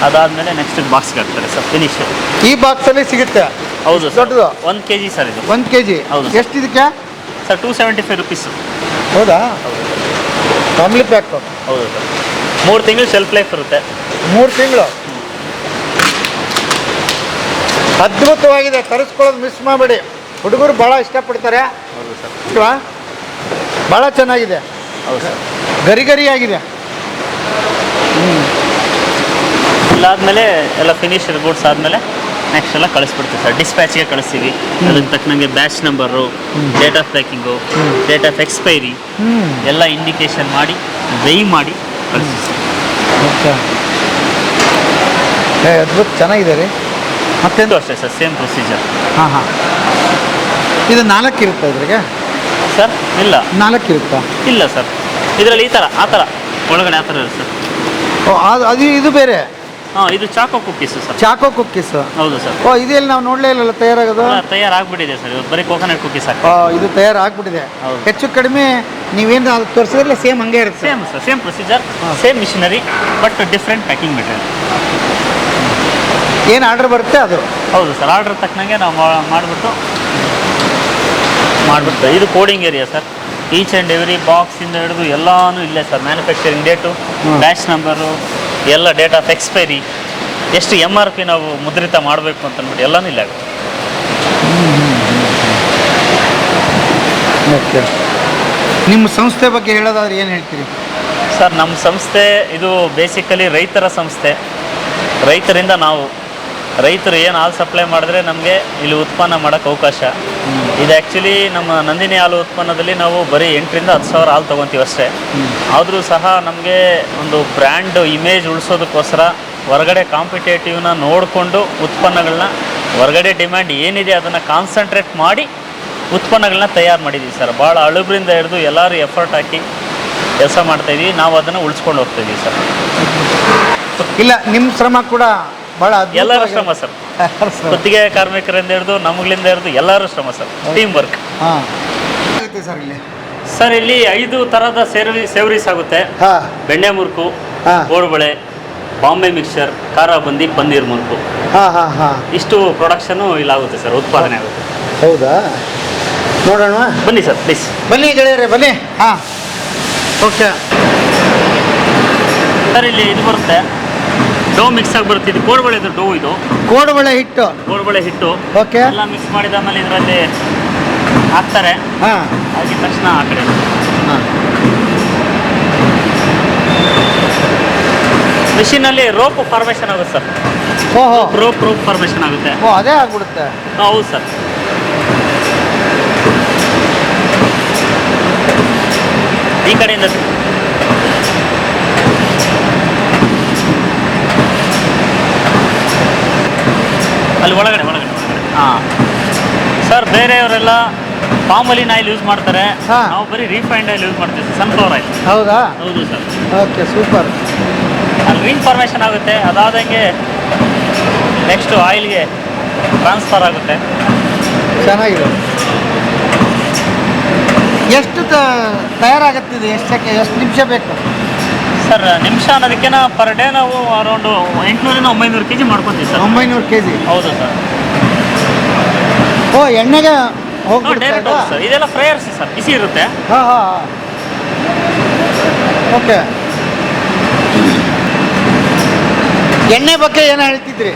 ಅದಾದಮೇಲೆ ನೆಕ್ಸ್ಟ್ ಬಾಕ್ಸ್ಗೆ ಹಾಕ್ತಾರೆ ಸರ್ ಫಿನಿಶ್. ಈ ಬಾಕ್ಸಲ್ಲಿ ಸಿಗುತ್ತೆ? ಹೌದು ಸರ್. ದೊಡ್ಡದು 1 kg ಸರ್ ಇದು. 1 kg? ಹೌದು. ಎಷ್ಟು ಇದಕ್ಕೆ ಸರ್? 275 ರುಪೀಸ್. ಹೌದಾ? Family pack? ಹೌದು ಸರ್. 3 ತಿಂಗಳು ಶೆಲ್ಫ್ ಲೈಫ್ ಇರುತ್ತೆ. 3 ತಿಂಗಳು. ಅದ್ಭುತವಾಗಿದೆ, ತರಿಸ್ಕೊಳ್ಳೋದು ಮಿಸ್ ಮಾಡಬೇಡಿ. ಹುಡುಗರು ಭಾಳ ಇಷ್ಟಪಡ್ತಾರೆ. ಹೌದು ಸರ್. ಅಲ್ವಾ? ಭಾಳ ಚೆನ್ನಾಗಿದೆ. ಹೌದು ಸರ್. ಗರಿ ಗರಿಯಾಗಿದೆ. ಇಲ್ಲಾದ್ಮೇಲೆ ಎಲ್ಲ ಫಿನಿಶ್ ಗೂಡ್ಸ್ ಆದಮೇಲೆ ನೆಕ್ಸ್ಟ್ ಎಲ್ಲ ಕಳಿಸ್ಬಿಡ್ತೀವಿ ಸರ್. ಡಿಸ್ಪ್ಯಾಚ್ಗೆ ಕಳಿಸ್ತೀವಿ. ಅದಕ್ಕೆ ತಕ್ಕನಂಗೆ batch number, date of packing, date of expiry ಎಲ್ಲ ಇಂಡಿಕೇಶನ್ ಮಾಡಿ ವೆಯ್ ಮಾಡಿ ಕಳಿಸ್ತೀವಿ ಸರ್. ಓಕೆ, ಅದ್ಭುತ, ಚೆನ್ನಾಗಿದೆ ರೀ. ಮತ್ತೆಂದು ಅಷ್ಟೇ ಸರ್, ಸೇಮ್ ಪ್ರೊಸೀಜರ್. ಹಾಂ. ಇದು 4 ಇರುತ್ತಾ ಇದ್ರಿಗೆ ಸರ್? ಇಲ್ಲ, 4 ಇರುತ್ತಾ? ಇಲ್ಲ ಸರ್. ಇದರಲ್ಲಿ ಈ ಥರ ಆ ಥರ ಒಳಗಡೆ ಆ ಥರ ಇರುತ್ತೆ ಸರ್. ಅದು ಇದು ಬೇರೆ? ಹಾಂ, ಇದು Chacko cookies sir. Chacko cookies? ಹೌದು ಸರ್. ಇದೆಲ್ಲಿ ನಾವು ನೋಡಲೇ ಇಲ್ಲಲ್ಲ ತಯಾರಾಗೋದು? ತಯಾರಾಗ್ಬಿಟ್ಟಿದೆ ಸರ್, ಇವತ್ತು ಬರೀ ಕೋಕೋನಟ್ ಕುಕ್ಕೀಸ್ ಇದು ತಯಾರಾಗ್ಬಿಟ್ಟಿದೆ. ಹೌದು. ಹೆಚ್ಚು ಕಡಿಮೆ ನೀವೇನು ಅದು ತೋರಿಸಿದ್ರಲ್ಲ ಸೇಮ್ ಹಂಗೆ ಇರುತ್ತೆ? Same sir, same procedure, same machinery, but different packing material. ಏನು ಆರ್ಡರ್ ಬರುತ್ತೆ ಅದು? ಹೌದು ಸರ್. ಆರ್ಡರ್ ತಕ್ಕನಂಗೆ ನಾವು ಮಾಡಿಬಿಟ್ಟು ಇದು coding area sir. Each and every ಬಾಕ್ಸಿಂದ ಹಿಡಿದು ಎಲ್ಲಾನು ಇಲ್ಲೇ sir. Manufacturing date, batch number, ಎಲ್ಲ ಡೇಟ್ ಆಫ್ ಎಕ್ಸ್ಪೈರಿ, ಎಷ್ಟು MRP ನಾವು ಮುದ್ರಿತ ಮಾಡಬೇಕು ಅಂತ ಅಂದ್ಬಿಟ್ಟು ಎಲ್ಲನೂ ಇಲ್ಲ ಆಗುತ್ತೆ. ಓಕೆ. ನಿಮ್ಮ ಸಂಸ್ಥೆ ಬಗ್ಗೆ ಹೇಳೋದಾದ್ರೆ ಏನು ಹೇಳ್ತೀರಿ ಸರ್? ನಮ್ಮ ಸಂಸ್ಥೆ ಇದು ಬೇಸಿಕಲಿ ರೈತರ ಸಂಸ್ಥೆ. ರೈತರಿಂದ ನಾವು ರೈತರು ಏನು ಹಾಲು ಸಪ್ಲೈ ಮಾಡಿದ್ರೆ ನಮಗೆ ಇಲ್ಲಿ ಉತ್ಪನ್ನ ಮಾಡೋಕ್ಕೆ ಅವಕಾಶ. ಇದು ಆ್ಯಕ್ಚುಲಿ ನಮ್ಮ ನಂದಿನಿ ಹಾಲು ಉತ್ಪನ್ನದಲ್ಲಿ ನಾವು ಬರೀ 8,000 10,000 ಹಾಲು ತೊಗೊತೀವಿ ಅಷ್ಟೇ. ಆದರೂ ಸಹ ನಮಗೆ ಒಂದು ಬ್ರ್ಯಾಂಡ್ ಇಮೇಜ್ ಉಳಿಸೋದಕ್ಕೋಸ್ಕರ ಹೊರಗಡೆ ಕಾಂಪಿಟೇಟಿವ್ನ ನೋಡಿಕೊಂಡು ಉತ್ಪನ್ನಗಳನ್ನ ಹೊರಗಡೆ ಡಿಮ್ಯಾಂಡ್ ಏನಿದೆ ಅದನ್ನು ಕಾನ್ಸಂಟ್ರೇಟ್ ಮಾಡಿ ಉತ್ಪನ್ನಗಳನ್ನ ತಯಾರು ಮಾಡಿದ್ದೀವಿ ಸರ್. ಭಾಳ ಅಳುಬ್ರಿಂದ ಹಿಡಿದು ಎಲ್ಲರೂ ಎಫರ್ಟ್ ಹಾಕಿ ಕೆಲಸ ಮಾಡ್ತಾಯಿದ್ದೀವಿ. ನಾವು ಅದನ್ನು ಉಳಿಸ್ಕೊಂಡು ಹೋಗ್ತಾಯಿದ್ದೀವಿ ಸರ್. ಇಲ್ಲ, ನಿಮ್ಮ ಶ್ರಮ ಕೂಡ ಭಾಳ ಎಲ್ಲರ ಶ್ರಮ ಸರ್. ಗುತ್ತಿಗೆ ಕಾರ್ಮಿಕರಿಂದ ಹಿಡಿದು ನಮಗಳಿಂದ ಹಿಡಿದು ಎಲ್ಲರೂ ಶ್ರಮ ಸರ್. Team work. ಹಾಂ ಸರ್. ಇಲ್ಲಿ ಸರ್ ಇಲ್ಲಿ 5 ಥರದ ಸೇವರೀಸ್ ಆಗುತ್ತೆ. ಬೆಣ್ಣೆ ಮುರುಕು, ಕೋಡುಬಳೆ, ಬಾಂಬೆ ಮಿಕ್ಸರ್, ಖಾರ ಬಂದಿ, ಪನ್ನೀರ್ ಮುರುಕು. ಇಷ್ಟು ಪ್ರೊಡಕ್ಷನು ಇಲ್ಲಾಗುತ್ತೆ ಸರ್, ಉತ್ಪಾದನೆ ಆಗುತ್ತೆ. ಹೌದಾ? ನೋಡೋಣ ಬನ್ನಿ ಸರ್, ಪ್ಲೀಸ್ ಬನ್ನಿ ಗೆಳೆಯರೆ, ಬನ್ನಿ. ಹಾಂ, ಓಕೆ ಸರ್. ಇಲ್ಲಿ ಇದು ಬರುತ್ತೆ, ಡೋ ಮಿಕ್ಸ್ ಆಗಿ ಬರುತ್ತೆ. ಇದು ಕೋಡುಬಳೆದು ಡೋ. ಇದು ಕೋಡುಬಳೆ ಹಿಟ್ಟು. ಕೋಡುಬಳೆ ಹಿಟ್ಟು. ಓಕೆ. ಎಲ್ಲ ಮಿಕ್ಸ್ ಮಾಡಿದ ಮೇಲೆ ಇದರಲ್ಲಿ ಹಾಕ್ತಾರೆ. ಹಾಂ. ಹಾಕಿದ ತಕ್ಷಣ ಆ ಕಡೆ ಮಿಷಿನಲ್ಲಿ ರೋಪ್ ಫಾರ್ಮೇಷನ್ ಆಗುತ್ತೆ ಸರ್. ಓಹೋ, ರೋಪ್ ಫಾರ್ಮೇಷನ್ ಆಗುತ್ತೆ. ಅದೇ ಆಗ್ಬಿಡುತ್ತೆ? ಹೌದು ಸರ್. ಈ ಕಡೆಯಿಂದ ಅಲ್ಲಿ ಒಳಗಡೆ. ಹಾಂ ಸರ್. ಬೇರೆಯವರೆಲ್ಲ ಪಾಮಲಿನ್ ಆಯಿಲ್ ಯೂಸ್ ಮಾಡ್ತಾರೆ. ನಾವು ಬರೀ ರಿಫೈನ್ಡ್ ಆಯಿಲ್ ಯೂಸ್ ಮಾಡ್ತೀವಿ ಸರ್, ಸನ್ಫ್ಲವರ್ ಆಯಿಲ್. ಹೌದಾ? ಹೌದು ಸರ್. Okay, super. ಅಲ್ಲಿ ರಿಂಗ್ ಫಾರ್ಮೇಷನ್ ಆಗುತ್ತೆ. ಅದಾದಂಗೆ ನೆಕ್ಸ್ಟು ಆಯಿಲ್ಗೆ ಟ್ರಾನ್ಸ್ಫರ್ ಆಗುತ್ತೆ. ಚೆನ್ನಾಗಿದೆ. ಎಷ್ಟು ತಯಾರಾಗುತ್ತಿದೆ? ಎಷ್ಟು ನಿಮಿಷ ಬೇಕು ಸರ್? ನಿಮಿಷ ಅನ್ನೋದಕ್ಕಿಂತ ಪರ್ ಡೇ ನಾವು ಅರೌಂಡ್ 800-900 kg ಮಾಡ್ಕೊತೀವಿ ಸರ್. 900 kg? ಹೌದು ಸರ್. ಎಣ್ಣೆಗೆ ಡೈರೆಕ್ಟ್ ಸರ್. ಇದೆಲ್ಲ ಫ್ರೈಯರ್ಸ್ ಸರ್, ಬಿಸಿ ಇರುತ್ತೆ. ಹಾಂ. ಓಕೆ. ಎಣ್ಣೆ ಬಗ್ಗೆ ಏನೋ ಹೇಳ್ತಿದ್ರಿ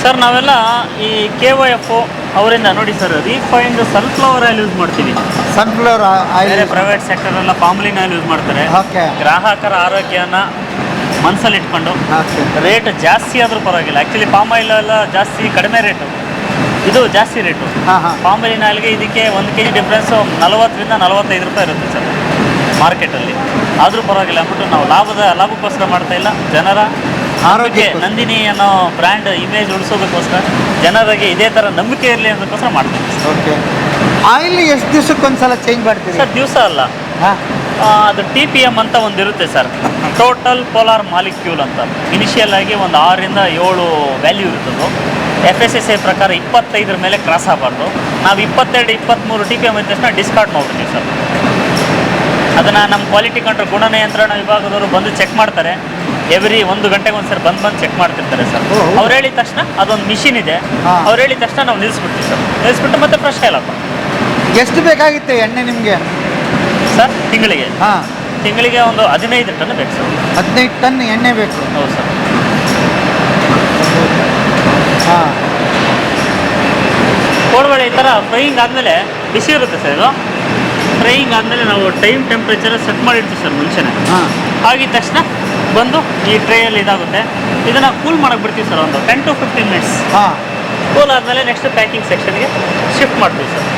ಸರ್? ನಾವೆಲ್ಲ ಈ KOF ಅವರಿಂದ ನೋಡಿ sir, refined sunflower oil use ಮಾಡ್ತೀವಿ. ಸನ್ಫ್ಲವರ್ ಆಯಿಲ್ ಪ್ರೈವೇಟ್ ಸೆಕ್ಟರ್ ಎಲ್ಲ ಪಾಮ್ಲಿನ್ ಆಯಿಲ್ ಯೂಸ್ ಮಾಡ್ತಾರೆ. ಓಕೆ. ಗ್ರಾಹಕರ ಆರೋಗ್ಯನ ಮನಸ್ಸಲ್ಲಿ ಇಟ್ಕೊಂಡು ರೇಟ್ ಜಾಸ್ತಿ ಆದರೂ ಪರವಾಗಿಲ್ಲ. ಆ್ಯಕ್ಚುಲಿ ಪಾಮ್ ಆಯಿಲ್ ಎಲ್ಲ ಜಾಸ್ತಿ ಕಡಿಮೆ ರೇಟು, ಇದು ಜಾಸ್ತಿ ರೇಟು. ಪಾಮ್ಲಿನ್ ಆಯಿಲ್ಗೆ ಇದಕ್ಕೆ 1 kg ಡಿಫ್ರೆನ್ಸು 40-45 ರೂಪಾಯಿ ಇರುತ್ತೆ ಸರ್ ಮಾರ್ಕೆಟಲ್ಲಿ. ಆದರೂ ಪರವಾಗಿಲ್ಲ ಅಂದ್ಬಿಟ್ಟು ನಾವು ಲಾಭಕ್ಕೋಸ್ಕರ ಮಾಡ್ತಾ ಇಲ್ಲ, ಜನರ ಆರೋಗ್ಯ ನಂದಿನಿ ಅನ್ನೋ ಬ್ರ್ಯಾಂಡ್ ಇಮೇಜ್ ಉಳಿಸೋದಕ್ಕೋಸ್ಕರ ಜನರಿಗೆ ಇದೇ ಥರ ನಂಬಿಕೆ ಇರಲಿ ಅನ್ನೋದಕ್ಕೋಸ್ಕರ ಮಾಡ್ತೀವಿ. ಓಕೆ. ಆಯಿಲ್ ಎಷ್ಟು ದಿವಸಕ್ಕೊಂದ್ಸಲ ಚೇಂಜ್ ಮಾಡ್ತೀವಿ ಸರ್? ದಿವಸ ಅಲ್ಲ, ಅದು TPM ಅಂತ ಒಂದು ಇರುತ್ತೆ ಸರ್, ಟೋಟಲ್ ಪೋಲಾರ್ ಮಾಲಿಕ್ಯೂಲ್ ಅಂತ. ಇನಿಷಿಯಲ್ ಆಗಿ ಒಂದು 6-7 ವ್ಯಾಲ್ಯೂ ಇರ್ತದೆ. FSSAI ಪ್ರಕಾರ 25 ಮೇಲೆ ಕ್ರಾಸ್ ಆಗಬಾರ್ದು. ನಾವು 22-23 TPM ಇದ್ದ ತಕ್ಷಣ ಡಿಸ್ಕಾರ್ಡ್ ಮಾಡ್ಬಿಡ್ತೀವಿ ಸರ್. ಅದನ್ನು ನಮ್ಮ ಕ್ವಾಲಿಟಿ ಕಂಟ್ರೋಲ್ ಗುಣನಿಯಂತ್ರಣ ವಿಭಾಗದವರು ಬಂದು ಚೆಕ್ ಮಾಡ್ತಾರೆ. ಎವ್ರಿ 1 ಗಂಟೆಗೆ ಒಂದ್ಸರಿ ಬಂದು ಚೆಕ್ ಮಾಡ್ತಿರ್ತಾರೆ ಸರ್. ಅವ್ರು ಹೇಳಿದ ತಕ್ಷಣ ಅದೊಂದು ಮಿಷಿನ್ ಇದೆ, ಅವ್ರು ಹೇಳಿದ ತಕ್ಷಣ ನಾವು ನಿಲ್ಲಿಸ್ಬಿಡ್ತೀವಿ ಸರ್. ನಿಲ್ಲಿಸ್ಬಿಟ್ಟು ಮತ್ತೆ ಫ್ರೆಶ್ ಆಯಿಲ್ ಹಾಕೋ. ಎಷ್ಟು ಬೇಕಾಗಿತ್ತು ಎಣ್ಣೆ ನಿಮಗೆ ಸರ್ ತಿಂಗಳಿಗೆ? ಹಾಂ, ತಿಂಗಳಿಗೆ ಒಂದು 15 ಟನ್ ಬೇಕು ಸರ್. 15 ಟನ್ ಎಣ್ಣೆ ಬೇಕು. ಹೌದು ಸರ್. ಹಾಂ, ಕೋಡ್ಬಳೆ ಈ ಥರ ಫ್ರೈಯಿಂಗ್ ಆದಮೇಲೆ ಬಿಸಿ ಇರುತ್ತೆ ಸರ್. ಇದು ಫ್ರೈಯಿಂಗ್ ಆದಮೇಲೆ ನಾವು ಟೈಮ್ ಟೆಂಪ್ರೇಚರ್ ಸೆಟ್ ಮಾಡಿರ್ತೀವಿ ಸರ್ ಮುಂಚೆನೇ. ಹಾಂ, ಆಗಿದ ತಕ್ಷಣ ಬಂದು ಈ ಟ್ರೇಯಲ್ಲಿ ಇದಾಗುತ್ತೆ. ಇದನ್ನು ಕೂಲ್ ಮಾಡಕ್ಕೆ ಬಿಡ್ತೀವಿ ಸರ್ ಒಂದು 10 to 15 ಮಿನಿಟ್ಸ್. ಹಾಂ, ಕೂಲ್ ಆದಮೇಲೆ ನೆಕ್ಸ್ಟ್ ಪ್ಯಾಕಿಂಗ್ ಸೆಕ್ಷನ್ಗೆ ಶಿಫ್ಟ್ ಮಾಡ್ತೀವಿ ಸರ್.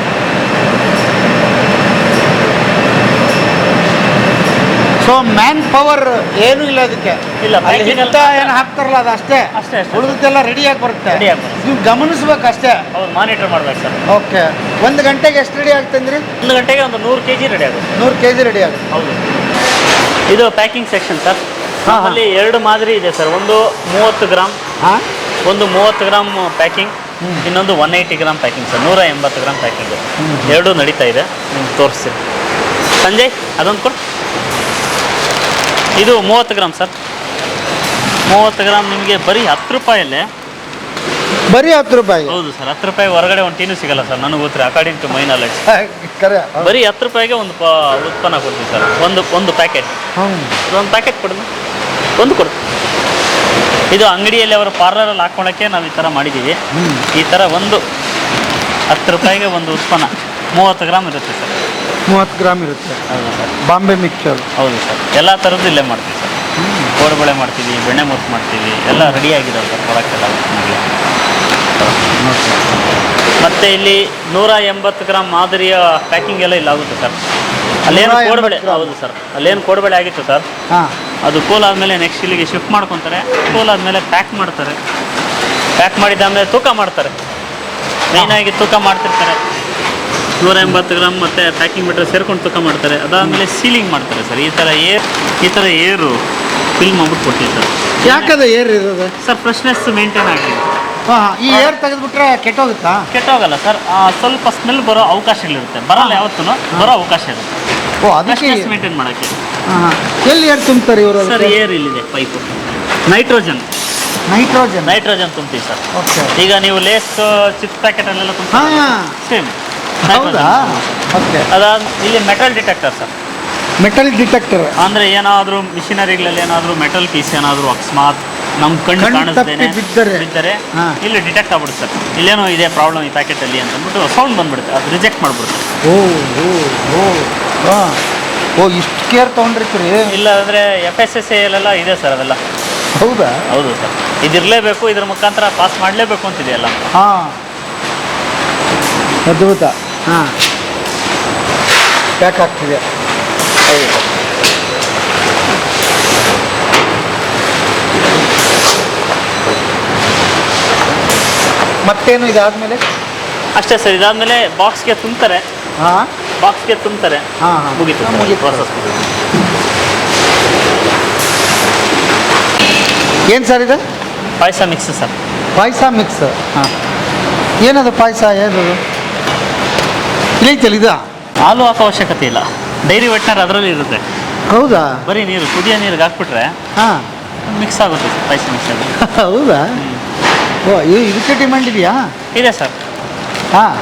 ಸೊ ಮ್ಯಾನ್ ಪವರ್ ಏನೂ ಇಲ್ಲ ಅದಕ್ಕೆ. ಇಲ್ಲ, ಅಲ್ಲಿ packing ಹಿಟ್ಟ ಏನು ಹಾಕ್ತಾರಲ್ಲ ಅದು ಅಷ್ಟೇ, ಅಷ್ಟೇ ಅಷ್ಟೇ. ಉಳಿದೆಲ್ಲ ರೆಡಿಯಾಗಿ ಬರುತ್ತೆ. Ready ಆಗಿ ಬರುತ್ತೆ. ನೀವು ಗಮನಿಸ್ಬೇಕು ಅಷ್ಟೇ. ಹೌದು, ಮಾನಿಟರ್ ಮಾಡ್ಬೇಕು ಸರ್. ಓಕೆ. 1 ಗಂಟೆಗೆ ಎಷ್ಟು ರೆಡಿ ಆಗ್ತಂದ್ರಿ? 1 ಗಂಟೆಗೆ ಒಂದು 100 kg ರೆಡಿ ಆಗುತ್ತೆ. 100 kg ರೆಡಿ ಆಗುತ್ತೆ. ಹೌದು. ಇದು ಪ್ಯಾಕಿಂಗ್ ಸೆಕ್ಷನ್ ಸರ್. ಹಾಂ, ನಮ್ಮಲ್ಲಿ 2 ಮಾದರಿ ಇದೆ ಸರ್. ಒಂದು 30 ಗ್ರಾಮ್, ಹಾಂ, ಒಂದು 30 ಗ್ರಾಮ್ ಪ್ಯಾಕಿಂಗ್, ಇನ್ನೊಂದು 180 gram packing sir. 180 gram packing ಎರಡೂ ನಡೀತಾ ಇದೆ. ತೋರಿಸ್ತೀನಿ ಸಂಜಯ್, ಅದೊಂದು ಕೊಡು. ಇದು 30 ಗ್ರಾಮ್ ಸರ್. 30 ಗ್ರಾಮ್ ನಿಮಗೆ ಬರೀ 10 ರೂಪಾಯಲ್ಲೇ. ಬರೀ 10 ರೂಪಾಯಿ? ಹೌದು ಸರ್. 10 ರೂಪಾಯಿ ಹೊರಗಡೆ ಒಂದು ಟೀನು ಸಿಗಲ್ಲ ಸರ್, ನನಗೆ ಗೊತ್ತಿರ ಅಕಾರ್ಡಿಂಗ್ ಟು ಮೈ ನಾಲೆಡ್ಜ್. ಕರೆ. ಬರೀ 10 ರೂಪಾಯಿಗೆ ಒಂದು ಉತ್ಪನ್ನ ಕೊಡ್ತೀವಿ ಸರ್. ಒಂದು ಪ್ಯಾಕೆಟ್. ಒಂದು ಪ್ಯಾಕೆಟ್ ಕೊಡು, ಒಂದು ಕೊಡು. ಇದು ಅಂಗಡಿಯಲ್ಲಿ ಅವರು ಪಾರ್ಲರಲ್ಲಿ ಹಾಕ್ಕೊಳ್ಳೋಕ್ಕೆ ನಾವು ಈ ಥರ ಮಾಡಿದ್ದೀವಿ. ಈ ಥರ ಒಂದು 10 ರೂಪಾಯಿಗೆ ಒಂದು ಉತ್ಪನ್ನ 30 ಗ್ರಾಮ್ ಇರುತ್ತೆ ಸರ್. 30 ಗ್ರಾಮ್ ಇರುತ್ತೆ. ಹೌದು ಸರ್. ಬಾಂಬೆ ಮಿಕ್ಸರ್. ಹೌದು ಸರ್. ಎಲ್ಲ ಥರದ್ದು ಇಲ್ಲೇ ಮಾಡ್ತೀವಿ ಸರ್. ಕೋಡುಬಳೆ ಮಾಡ್ತೀವಿ, ಬೆಣ್ಣೆ ಮುತ್ತು ಮಾಡ್ತೀವಿ, ಎಲ್ಲ ರೆಡಿಯಾಗಿದ್ದಾವೆ ಸರ್ ಪ್ರಾಡಕ್ಟ್ ಎಲ್ಲ ನಮಗೆ. ಮತ್ತು ಇಲ್ಲಿ 180 ಗ್ರಾಮ್ ಮಾದರಿಯ ಪ್ಯಾಕಿಂಗ್ ಎಲ್ಲ ಇಲ್ಲಿ ಆಗುತ್ತೆ ಸರ್. ಅಲ್ಲೇನು ಕೋಡುಬಳೆ, ಹೌದು ಸರ್, ಅಲ್ಲೇನು ಕೋಡುಬಳೆ ಆಗಿತ್ತು ಸರ್, ಹಾಂ, ಅದು ಕೂಲ್ ಆದಮೇಲೆ ನೆಕ್ಸ್ಟ್ ಇಲ್ಲಿಗೆ ಶಿಫ್ಟ್ ಮಾಡ್ಕೊತಾರೆ. ಕೂಲ್ ಆದಮೇಲೆ ಪ್ಯಾಕ್ ಮಾಡ್ತಾರೆ. ಪ್ಯಾಕ್ ಮಾಡಿದ್ದಾದಮೇಲೆ ತೂಕ ಮಾಡ್ತಾರೆ. ಮೇಯ್ನಾಗಿ ತೂಕ ಮಾಡ್ತಿರ್ತಾರೆ. 180 ಗ್ರಾಮ್ ಮತ್ತು ಪ್ಯಾಕಿಂಗ್ ಮೆಟೀರಿಯಲ್ ಸೇರ್ಕೊಂಡು ತೂಕ ಮಾಡ್ತಾರೆ. ಅದಾದಮೇಲೆ ಸೀಲಿಂಗ್ ಮಾಡ್ತಾರೆ ಸರ್. ಈ ಥರ ಏರು ಫಿಲ್ ಮಾಡ್ಬಿಟ್ಟು ಕೊಡ್ತೀವಿ ಸರ್. ಯಾಕದು ಏರ್ ಇರೋದು ಸರ್? ಫ್ರೆಶ್ನೆಸ್ ಮೇಂಟೈನ್ ಆಗಲಿ. ಹಾಂ, ಈ ಏರ್ ತೆಗೆದುಬಿಟ್ರೆ ಕೆಟ್ಟೋಗುತ್ತಾ? ಕೆಟ್ಟೋಗಲ್ಲ ಸರ್. ಸ್ವಲ್ಪ ಸ್ಮೆಲ್ ಬರೋ ಅವಕಾಶಗಳಿರುತ್ತೆ. ಬರಲ್ಲ, ಯಾವತ್ತೂ ಬರೋ ಅವಕಾಶ ಇರುತ್ತೆ. ಓ, ಅದಕ್ಕೆ ಫ್ರೆಶ್ನೆಸ್ ಮೇಂಟೈನ್ ಮಾಡೋಕ್ಕೆ. ಹಾಂ, ಎಲ್ಲಿ ಏರ್ ತುಂಬ್ತಾರೆ ಇವರು? ಸರ್ ಏರ್ ಇಲ್ಲಿದೆ ಪೈಪು. ನೈಟ್ರೋಜನ್ ತುಂಬ್ತೀವಿ ಸರ್. ಓಕೆ. ಈಗ ನೀವು ಲೇಸ್ ಚಿಪ್ಸ್ ಪ್ಯಾಕೆಟಲ್ಲೆಲ್ಲ ಹಾಂ, ತುಂಬ್ತೀವಿ, ಸೇಮ್. ಹೌದಾ? ಓಕೆ. ಅದಾದ ಇಲ್ಲಿ metal detector sir. Metal detector ಅಂದರೆ ಏನಾದರೂ ಮಿಷಿನರಿಗಳಲ್ಲಿ ಏನಾದರೂ ಮೆಟಲ್ ಪೀಸ್ ಏನಾದರೂ ಅಕಸ್ಮಾತ್ ನಮ್ಮ ಕಣ್ಣು ಕಾಣಿಸ್ದೇನೆ ಬಿದ್ದರೆ ಇಲ್ಲಿ ಡಿಟೆಕ್ಟ್ ಆಗ್ಬಿಡುತ್ತೆ ಸರ್. ಇಲ್ಲೇನೋ ಇದೆ ಪ್ರಾಬ್ಲಮ್ ಈ ಪ್ಯಾಕೆಟಲ್ಲಿ ಅಂತ ಅಂದ್ಬಿಟ್ಟು ಸೌಂಡ್ ಬಂದ್ಬಿಡುತ್ತೆ, ಅದು ರಿಜೆಕ್ಟ್ ಮಾಡಿಬಿಡುತ್ತೆ. ಓ, ಇಷ್ಟು ಕೇರ್ ತೊಗೊಂಡಿರ್ತೀರಿ? ಇಲ್ಲ ಅಂದರೆ FSSAI ಇದೆ ಸರ್ ಅದೆಲ್ಲ. ಹೌದಾ? ಹೌದು ಸರ್. ಇದಿರಲೇಬೇಕು, ಇದ್ರ ಮುಖಾಂತರ ಪಾಸ್ ಮಾಡಲೇಬೇಕು ಅಂತಿದೆಯಲ್ಲ. ಹಾಂ, ಅದ್ಭುತ. ಹಾಂ, ಪ್ಯಾಕ್ ಆಗ್ತಿದೆ. ಹೌದು ಸರ್. ಮತ್ತೇನು ಇದಾದ್ಮೇಲೆ? ಅಷ್ಟೇ ಸರ್. ಇದಾದಮೇಲೆ ಬಾಕ್ಸ್ಗೆ ತುಂಬ್ತಾರೆ. ಹಾಂ, ಬಾಕ್ಸ್ಗೆ ತುಂಬ್ತಾರೆ. ಹಾಂ, ಹಾಂ, ಮುಗೀತು ಪ್ರಾಸೆಸ್. ಏನು ಸರ್ ಇದು? ಪಾಯಸ ಮಿಕ್ಸ್ ಸರ್. ಪಾಯಸ ಮಿಕ್ಸ್. ಹಾಂ. ಏನದು ಪಾಯಸ? ಏನದು ಇಲ್ಲೈತಲ್ಲ ಇದು? ಹಾಲು ಹಾಕೋ ಅವಶ್ಯಕತೆ ಇಲ್ಲ. ಡೈರಿ ವೆಟ್ನರ್ ಅದರಲ್ಲಿ ಇರುತ್ತೆ. ಹೌದಾ? ಬರೀ ನೀರು, ಕುದಿಯೋ ನೀರಿಗೆ ಹಾಕ್ಬಿಟ್ರೆ ಹಾಂ, ಮಿಕ್ಸ್ ಆಗುತ್ತೆ ಸರ್, ಪಾಯಸ ಮಿಕ್ಸ್ ಆಗುತ್ತೆ. ಹೌದಾ? ಓ, ಇದಕ್ಕೆ ಡಿಮ್ಯಾಂಡ್ ಇದೆಯಾ? ಇದೆ ಸರ್. ಹಾಂ,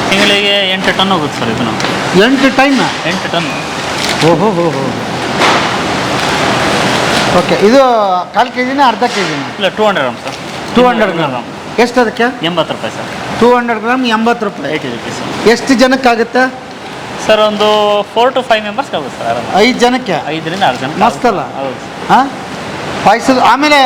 ತಿಂಗಳಿಗೆ 8 ಟನ್ ಹೋಗುತ್ತೆ ಸರ್ ಇದು. 8 ಟನ್? 8 ಟನ್. ಓಹೋ. ಓಕೆ. ಇದು 1/4 kg ಅರ್ಧ kg? ಇಲ್ಲ, 200 ಗ್ರಾಮ್ ಸರ್. 200 ಗ್ರಾಮ್. ಎಷ್ಟು ಅದಕ್ಕೆ? 80 ರೂಪಾಯಿ ಸರ್. 200 ಗ್ರಾಮ್ 80 ರೂಪಾಯಿ. 80 ರುಪೀಸ್. ಎಷ್ಟು ಜನಕ್ಕಾಗುತ್ತೆ ಸರ್? ಒಂದು 4 to 5 ಮೆಂಬರ್ಸ್ಗೆ ಆಗುತ್ತೆ ಸರ್ ಆರಾಮ. 5 ಜನಕ್ಕೆ? 5ರಿಂದ 6 ಜನ. ಮಸ್ತ್ ಅಲ್ಲ? ಹೌದು. ಹಾಂ, ಪಾಯಸದ ಆಮೇಲೆ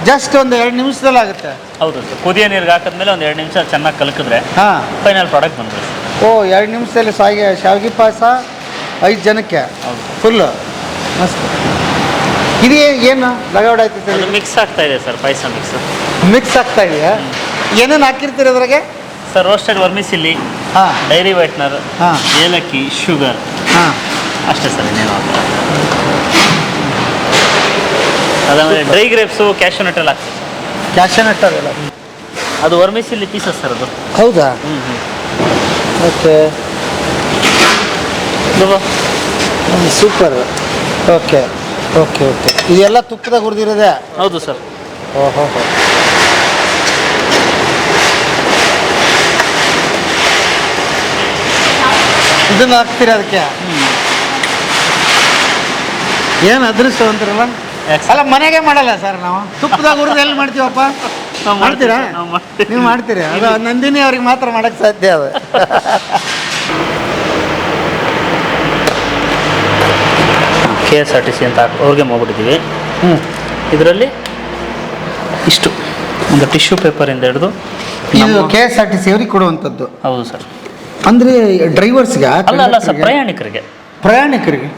ಜಸ್ಟ್ ಒಂದು 2 ನಿಮಿಷದಲ್ಲಿ ಆಗುತ್ತೆ? ಹೌದು ಸರ್. ಕುದಿಯೋ ನೀರಿಗೆ ಹಾಕಿದ್ಮೇಲೆ ಒಂದು 2 ನಿಮಿಷ ಚೆನ್ನಾಗಿ ಕಲಕಿದ್ರೆ ಹಾಂ, ಫೈನಲ್ ಪ್ರಾಡಕ್ಟ್ ಬಂದ್ಬಿಡುತ್ತೆ. ಓ, 2 ನಿಮಿಷದಲ್ಲಿ ಶಾವಿಗೆ ಪಾಯಸ 5 ಜನಕ್ಕೆ ಹೌದು. ಫುಲ್ಲು ಮಸ್ತ್. ಇದು ಏನು ಲಗಾವಡ್ ಆಯ್ತೈತೆ? ಅದು ಮಿಕ್ಸ್ ಆಗ್ತಾ ಇದೆ ಸರ್, ಪಾಯಸ ಮಿಕ್ಸ್ ಆಗ್ತಾ ಇದೆಯಾ? ಏನೇನು ಹಾಕಿರ್ತೀರಿ ಅದ್ರಾಗೆ? ಸರ್ ರೋಸ್ಟೆಡ್ ವರ್ಮಿಸಿಲಿ, ಹಾಂ, ಡೈರಿ ವೈಟ್ನರ್, ಹಾಂ, ಏಲಕ್ಕಿ, ಶುಗರ್, ಹಾಂ, ಅಷ್ಟೇ ಸರ್. ಇನ್ನೇನು ಆಗ್ತದೆ. ಅದಾದಮೇಲೆ ಡ್ರೈ ಗ್ರೇಪ್ಸು, ಕ್ಯಾಶ್ಯೂ ನಟ್ ಎಲ್ಲ ಆಗ್ತದೆ. ಕ್ಯಾಶ್ಯೂ ನಟ್ ಅದೆಲ್ಲ? ಅದು ವರ್ಮಿಸಿಲಿ ಪೀಸಸ್ ಸರ್ ಅದು. ಹೌದಾ? ಓಕೆ. ಇದು ಸೂಪರ್. ಓಕೆ. ಓಕೆ ಓಕೆ ಇದೆಲ್ಲ ತುಪ್ಪದಾಗ ಹುರಿದಿರೋದೆ? ಹೌದು ಸರ್. ಓಹೋ ಇದನ್ನ ಹಾಕ್ತೀರಾ ಅದಕ್ಕೆ? ಏನು ಅದೃಷ್ಟ ಅಂತಾರಲ್ಲ. ಅಲ್ಲ ಮನೆಗೆ ಮಾಡಲ್ಲ ಸರ್ ನಾವು, ತುಪ್ಪದಾಗ ಹುರಿದು ಎಲ್ಲಿ ಮಾಡ್ತೀವಪ್ಪ? ಮಾಡ್ತೀರಾ? ನೀವು ಮಾಡ್ತೀರಿ? ಅದು ನಂದಿನಿ ಅವ್ರಿಗೆ ಮಾತ್ರ ಮಾಡಕ್ಕೆ ಸಾಧ್ಯ ಅದು. KSRTC ಅಂತ ಅವ್ರಿಗೆ ಹೋಗ್ಬಿಟ್ಟಿದ್ದೀವಿ. ಇದರಲ್ಲಿ ಇಷ್ಟು ಒಂದು ಟಿಶ್ಯೂ ಪೇಪರಿಂದ ಹಿಡಿದು ಇದು KSRTC ಅವ್ರಿಗೆ ಕೊಡುವಂಥದ್ದು? ಹೌದು ಸರ್. ಅಂದರೆ ಡ್ರೈವರ್ಸ್ಗೆ? ಅಲ್ಲ ಸರ್, ಪ್ರಯಾಣಿಕರಿಗೆ. ಪ್ರಯಾಣಿಕರಿಗೆ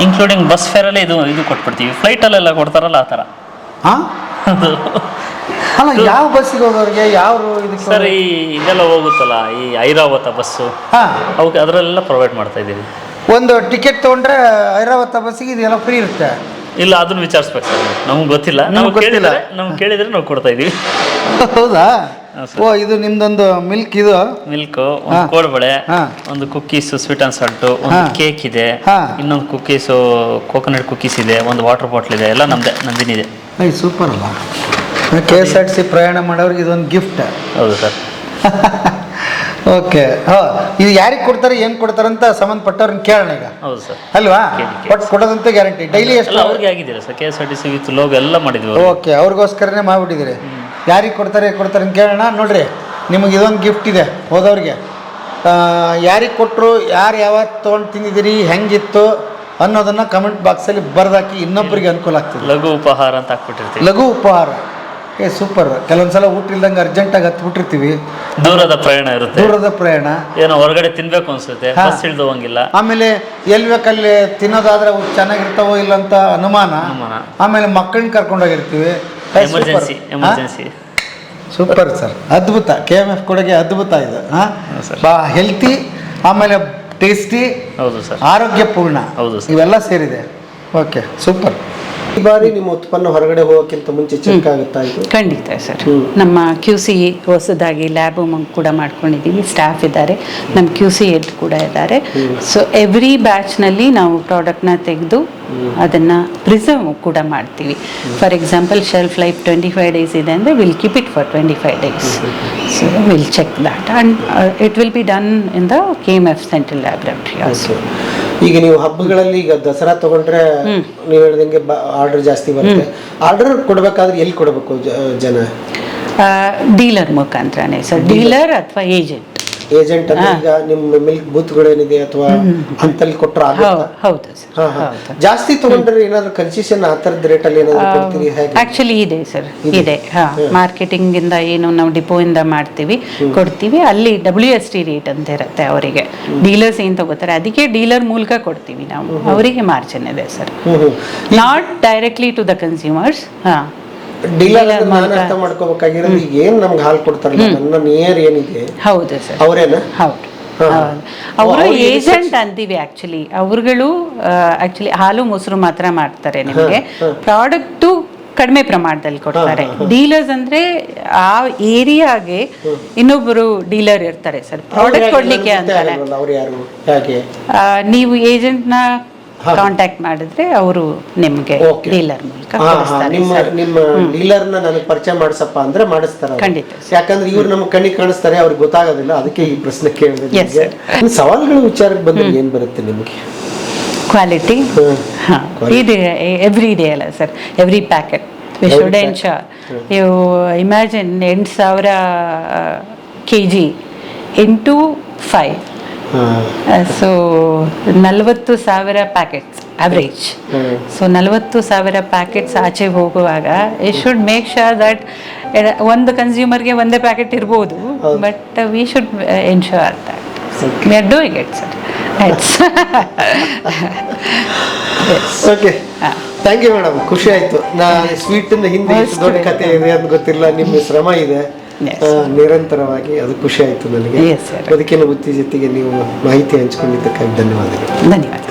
ಇನ್ಕ್ಲೂಡಿಂಗ್ ಬಸ್ ಫೇರಲ್ಲೇ ಇದು ಕೊಟ್ಬಿಡ್ತೀವಿ. ಫ್ಲೈಟಲ್ಲೆಲ್ಲ ಕೊಡ್ತಾರಲ್ಲ ಆ ಥರ. ಹಾಂ ಅಲ್ಲ ಯಾವ ಬಸ್ಸಿಗೆ ಹೋಗೋರಿಗೆ ಯಾವ ಇದಕ್ಕೆ? ಸರ್ ಇದೆಲ್ಲ ಹೋಗುತ್ತಲ್ಲ, ಈ ಐರಾವತ ಬಸ್ಸು, ಹಾಂ ಅವಕ್ಕೆ ಅದರಲ್ಲೆಲ್ಲ ಪ್ರೊವೈಡ್ ಮಾಡ್ತಾ ಇದ್ದೀವಿ. ಒಂದು ಟಿಕೆಟ್ ತೊಗೊಂಡ್ರೆ ಐರಾವತ ಬಸ್ಸಿಗೆ ಇದೆಲ್ಲ ಫ್ರೀ ಇರುತ್ತೆ? ಇಲ್ಲ, ಅದನ್ನ ವಿಚಾರಿಸ್ಬೇಕು ಸರ್, ನಮ್ಗೆ ಗೊತ್ತಿಲ್ಲ. ನಮ್ಗೆ ಕೇಳಿದ್ರೆ ನಾವು ಕೊಡ್ತಾ ಇದ್ದೀವಿ. ಹೌದಾ? ಓ ಇದು ನಿಮ್ದೊಂದು ಮಿಲ್ಕ್, ಇದು ಮಿಲ್ಕು, ಒಂದು ಕೋಡ್ಬಳೆ, ಒಂದು ಕುಕ್ಕೀಸ್ ಸ್ವೀಟ್ ಅಂಡ್ ಸಾಲ್ಟು, ಒಂದು ಕೇಕ್ ಇದೆ, ಇನ್ನೊಂದು ಕುಕ್ಕೀಸು ಕೋಕೋನಟ್ ಕುಕ್ಕೀಸ್ ಇದೆ, ಒಂದು ವಾಟರ್ ಬಾಟ್ಲ್ ಇದೆ, ಎಲ್ಲ ನಂದಿನಿದೆ. ಸೂಪರ್ ಅಲ್ಲ. KSRTC ಪ್ರಯಾಣ ಮಾಡೋರಿಗೆ ಇದೊಂದು ಗಿಫ್ಟ್. ಹೌದು ಸರ್. ಓಕೆ. ಇದು ಯಾರಿಗೆ ಕೊಡ್ತಾರೆ, ಏನು ಕೊಡ್ತಾರೆ ಅಂತ ಸಂಬಂಧಪಟ್ಟವ್ರನ್ನ ಕೇಳೋಣ ಈಗ. ಹೌದು ಸರ್. ಅಲ್ವಾ? ಕೊಡೋದಂತ ಗ್ಯಾರಂಟಿ. ಡೈಲಿ ಎಷ್ಟು ಅವ್ರಿಗೆ ಆಗಿದ್ದೀರಾ ಸರ್? KSRTC ವಿತ್ ಲೋಗೋ ಎಲ್ಲ ಮಾಡಿದ್ವಿ. ಓಕೆ, ಅವ್ರಿಗೋಸ್ಕರನೇ ಮಾಡ್ಬಿಟ್ಟಿದ್ದೀರಿ. ಯಾರಿಗೆ ಕೊಡ್ತಾರೆ ಅಂತ ಕೇಳೋಣ. ನೋಡ್ರಿ, ನಿಮಗೆ ಇದೊಂದು ಗಿಫ್ಟ್ ಇದೆ ಹೋದವ್ರಿಗೆ. ಯಾರಿಗೆ ಕೊಟ್ಟರು, ಯಾರು ಯಾವತ್ತು ತೊಗೊಂಡು ತಿಂದಿದ್ದೀರಿ, ಹೆಂಗಿತ್ತು ಅನ್ನೋದನ್ನು ಕಮೆಂಟ್ ಬಾಕ್ಸಲ್ಲಿ ಬರ್ದಾಕಿ, ಇನ್ನೊಬ್ಬರಿಗೆ ಅನುಕೂಲ ಆಗ್ತದೆ. ಲಘು ಉಪಹಾರ ಅಂತ ಹಾಕ್ಬಿಟ್ಟಿರ್ತೀವಿ. ಲಘು ಉಪಹಾರ. ಸೂಪರ್. ಕೆಲವೊಂದ್ಸಲ ಊಟ ಇಲ್ದಂಗೆ ಅರ್ಜೆಂಟಾಗಿ ಹತ್ಬಿಟ್ಟಿರ್ತೀವಿ, ದೂರದ ಪ್ರಯಾಣ ಇರುತ್ತೆ, ದೂರದ ಪ್ರಯಾಣ, ಏನೋ ಹೊರಗಡೆ ತಿನ್ಬೇಕು ಅನ್ಸುತ್ತೆ, ಬಸ್ ಇಳ್ದು ಹೋಗಿಲ್ಲ, ಆಮೇಲೆ ಎಲ್ಲಿ ಬೇಕಲ್ಲಿ ತಿನ್ನೋದಾದ್ರೆ ಅವು ಚೆನ್ನಾಗಿರ್ತಾವೋ ಇಲ್ಲ ಅಂತ ಅನುಮಾನ, ಆಮೇಲೆ ಮಕ್ಕಳನ್ನ ಕರ್ಕೊಂಡೋಗಿರ್ತೀವಿ. ಎಮರ್ಜೆನ್ಸಿ. ಸೂಪರ್ ಸರ್, ಅದ್ಭುತ. KMF ಕೊಡುಗೆ ಅದ್ಭುತ ಇದು. ಬಾ ಹೆಲ್ತಿ, ಆಮೇಲೆ ಟೇಸ್ಟಿ, ಹೌದು ಸರ್, ಆರೋಗ್ಯಪೂರ್ಣ, ಹೌದು, ಇವೆಲ್ಲ ಸೇರಿದೆ. Okay, super. ಈ ಬಾರಿ ನಿಮ್ಮ ಉತ್ಪನ್ನ ಹೊರಗಡೆ ಹೋಗೋಕ್ಕಿಂತ ಮುಂಚೆ ಚೆಕ್ ಆಗುತ್ತಾ ಇದು? ಖಂಡಿತ ಸರ್. ನಮ್ಮ QC ಹೊಸದಾಗಿ ಲ್ಯಾಬು ಕೂಡ ಮಾಡ್ಕೊಂಡಿದ್ದೀವಿ, ಸ್ಟಾಫ್ ಇದ್ದಾರೆ, ನಮ್ಮ QC ಹೆಡ್ ಕೂಡ ಇದ್ದಾರೆ. ಸೊ ಎವ್ರಿ ಬ್ಯಾಚ್ನಲ್ಲಿ ನಾವು ಪ್ರಾಡಕ್ಟ್ನ ತೆಗೆದು ಅದನ್ನು ಪ್ರಿಸರ್ವ್ ಕೂಡ ಮಾಡ್ತೀವಿ. For example shelf life 25 days ಇದೆ ಅಂದರೆ will keep it for 25 days. So will check that and it will be done in the KMF central laboratory also. ಈಗ ನೀವು ಹಬ್ಬಗಳಲ್ಲಿ, ಈಗ ದಸರಾ ತಗೊಂಡ್ರೆ ನೀವು ಹೇಳ್ದಂಗೆ ಆರ್ಡರ್ ಜಾಸ್ತಿ ಬರುತ್ತೆ. ಆರ್ಡರ್ ಕೊಡಬೇಕಾದ್ರೆ ಎಲ್ಲಿ ಕೊಡಬೇಕು ಜನ? ಡೀಲರ್ ಮುಖಾಂತರನೇ ಸರ್, ಡೀಲರ್ ಅಥವಾ ಏಜೆಂಟ್. ಏಜೆಂಟ್ ಅಂದ್ರೆ ಈಗ ನಿಮ್ಮ ಮಿಲ್ಕ್ ಬೂತ್ಗಳೇನಿದೆ ಅಥವಾ ಅಂತಲ್ಲಿ ಕೊಟ್ಟರೆ ಆಗುತ್ತೆ? ಹೌದು ಸರ್. ಜಾಸ್ತಿ ತಗೊಂಡ್ರೆ ಏನಾದ್ರು ಕನ್ಸೆಷನ್ ಆ ಥರದ ರೇಟಲ್ಲಿ ಏನಾದ್ರು ಕೊಡ್ತೀರಿ? ಆಕ್ಚುಲಿ ಇದೆ ಸರ್, ಇದೆ. ಮಾರ್ಕೆಟಿಂಗ್ ಇಂದ ಏನು ನಾವು ಡಿಪೋ ಇಂದ ಮಾಡ್ತೀವಿ, ಕೊಡ್ತೀವಿ. ಅಲ್ಲಿ WST ರೇಟ್ ಅಂತ ಇರುತ್ತೆ ಅವರಿಗೆ. ಡೀಲರ್ಸ್ ಏನ್ ತಗೋತಾರೆ ಅದಕ್ಕೆ ಡೀಲರ್ ಮೂಲಕ ಕೊಡ್ತೀವಿ ನಾವು, ಅವರಿಗೆ ಮಾರ್ಜಿನ್ ಇದೆ sir, not directly to the consumers. Dealer ನಾನು ಅರ್ಥ ಮಾಡ್ಕೋಬೇಕಾಗಿರೋದು, ಈಗ ಏನ್ ನಮ್ಗೆ ಹಾಲು ಕೊಡ್ತಾರಲ್ಲ, ನನ್ನ ನಿಯರ್ ಏನಿದೆ, ಹೌದು ಸರ್, ಅವರೇನ? ಹೌದು, ಅವರು ಏಜೆಂಟ್ ಅಂತೀವಿ. ಅವ್ರುಗಳು ಆಕ್ಚುಲಿ ಹಾಲು ಮೊಸರು ಮಾತ್ರ ಮಾಡ್ತಾರೆ, ನಿಮಗೆ ಪ್ರಾಡಕ್ಟು ಕಡಿಮೆ ಪ್ರಮಾಣದಲ್ಲಿ ಕೊಡ್ತಾರೆ. ಡೀಲರ್ಸ್ ಅಂದ್ರೆ ಆ ಏರಿಯಾಗೆ ಇನ್ನೊಬ್ಬರು ಡೀಲರ್ ಇರ್ತಾರೆ ಸರ್, ಪ್ರಾಡಕ್ಟ್ ಕೊಡ್ಲಿಕ್ಕೆ ಅಂತಾರೆ. ನೀವು ಏಜೆಂಟ್ನ ಕಾಂಟ್ಯಾಕ್ಟ್ ಮಾಡಿದ್ರೆ ಅವರು ನಿಮಗೆ ಡೀಲರ್ ಮೂಲಕ ನಿಮ್ಮ ಡೀಲರ್ನ ನನಗೆ ಪರಿಚಯ ಮಾಡಿಸಪ್ಪ ಅಂದ್ರೆ ಮಾಡಿಸ್ತಾರೆ. ಖಂಡಿತ. ಯಾಕಂದ್ರೆ ಇವ್ರು ನಮ್ಮ ಕಣ್ಣಿಗೆ ಕಾಣಿಸ್ತಾರೆ, ಅವ್ರಿಗೆ ಗೊತ್ತಾಗೋದಿಲ್ಲ, ಅದಕ್ಕೆ ಈ ಪ್ರಶ್ನೆ ಕೇಳಿದ್ರೆ. ಸವಾಲುಗಳ ವಿಚಾರಕ್ಕೆ ಬಂದ್ರೆ ಏನ್ ಬರುತ್ತೆ ನಿಮಗೆ? ಕ್ವಾಲಿಟಿ. ಇದು ಎವ್ರಿ ಡೇ ಅಲ್ಲ sir, every packet we should ensure. You imagine 8,000 kg into 5. So 40,000 packets average. So 40,000 packets ಆಚೆ ಹೋಗುವಾಗ you should make sure that ಒಂದು ಕನ್ಸ್ಯೂಮರ್ಗೆ ಒಂದೇ ಪ್ಯಾಕೆಟ್ ಇರ್ಬೋದು, but we should ensure that we are doing it sir. Okay, thank you madam, ಖುಷಿ ಆಯ್ತು. ಸ್ವೀಟ್ ಹಿಂದೆ ದೊಡ್ಡ ಕಥೆ ಇದೆ ಅಂತ ಗೊತ್ತಿಲ್ಲ, ನಿಮ್ಮ ಶ್ರಮ ಇದೆ ನಿರಂತರವಾಗಿ, ಅದು ಖುಷಿ ಆಯ್ತು ನನಗೆ. ಬದುಕಿನ ಬುತ್ತಿ ಜೊತೆಗೆ ನೀವು ಮಾಹಿತಿ ಹಂಚಿಕೊಂಡಿದ್ದಕ್ಕಾಗಿ ಧನ್ಯವಾದಗಳು. ಧನ್ಯವಾದ.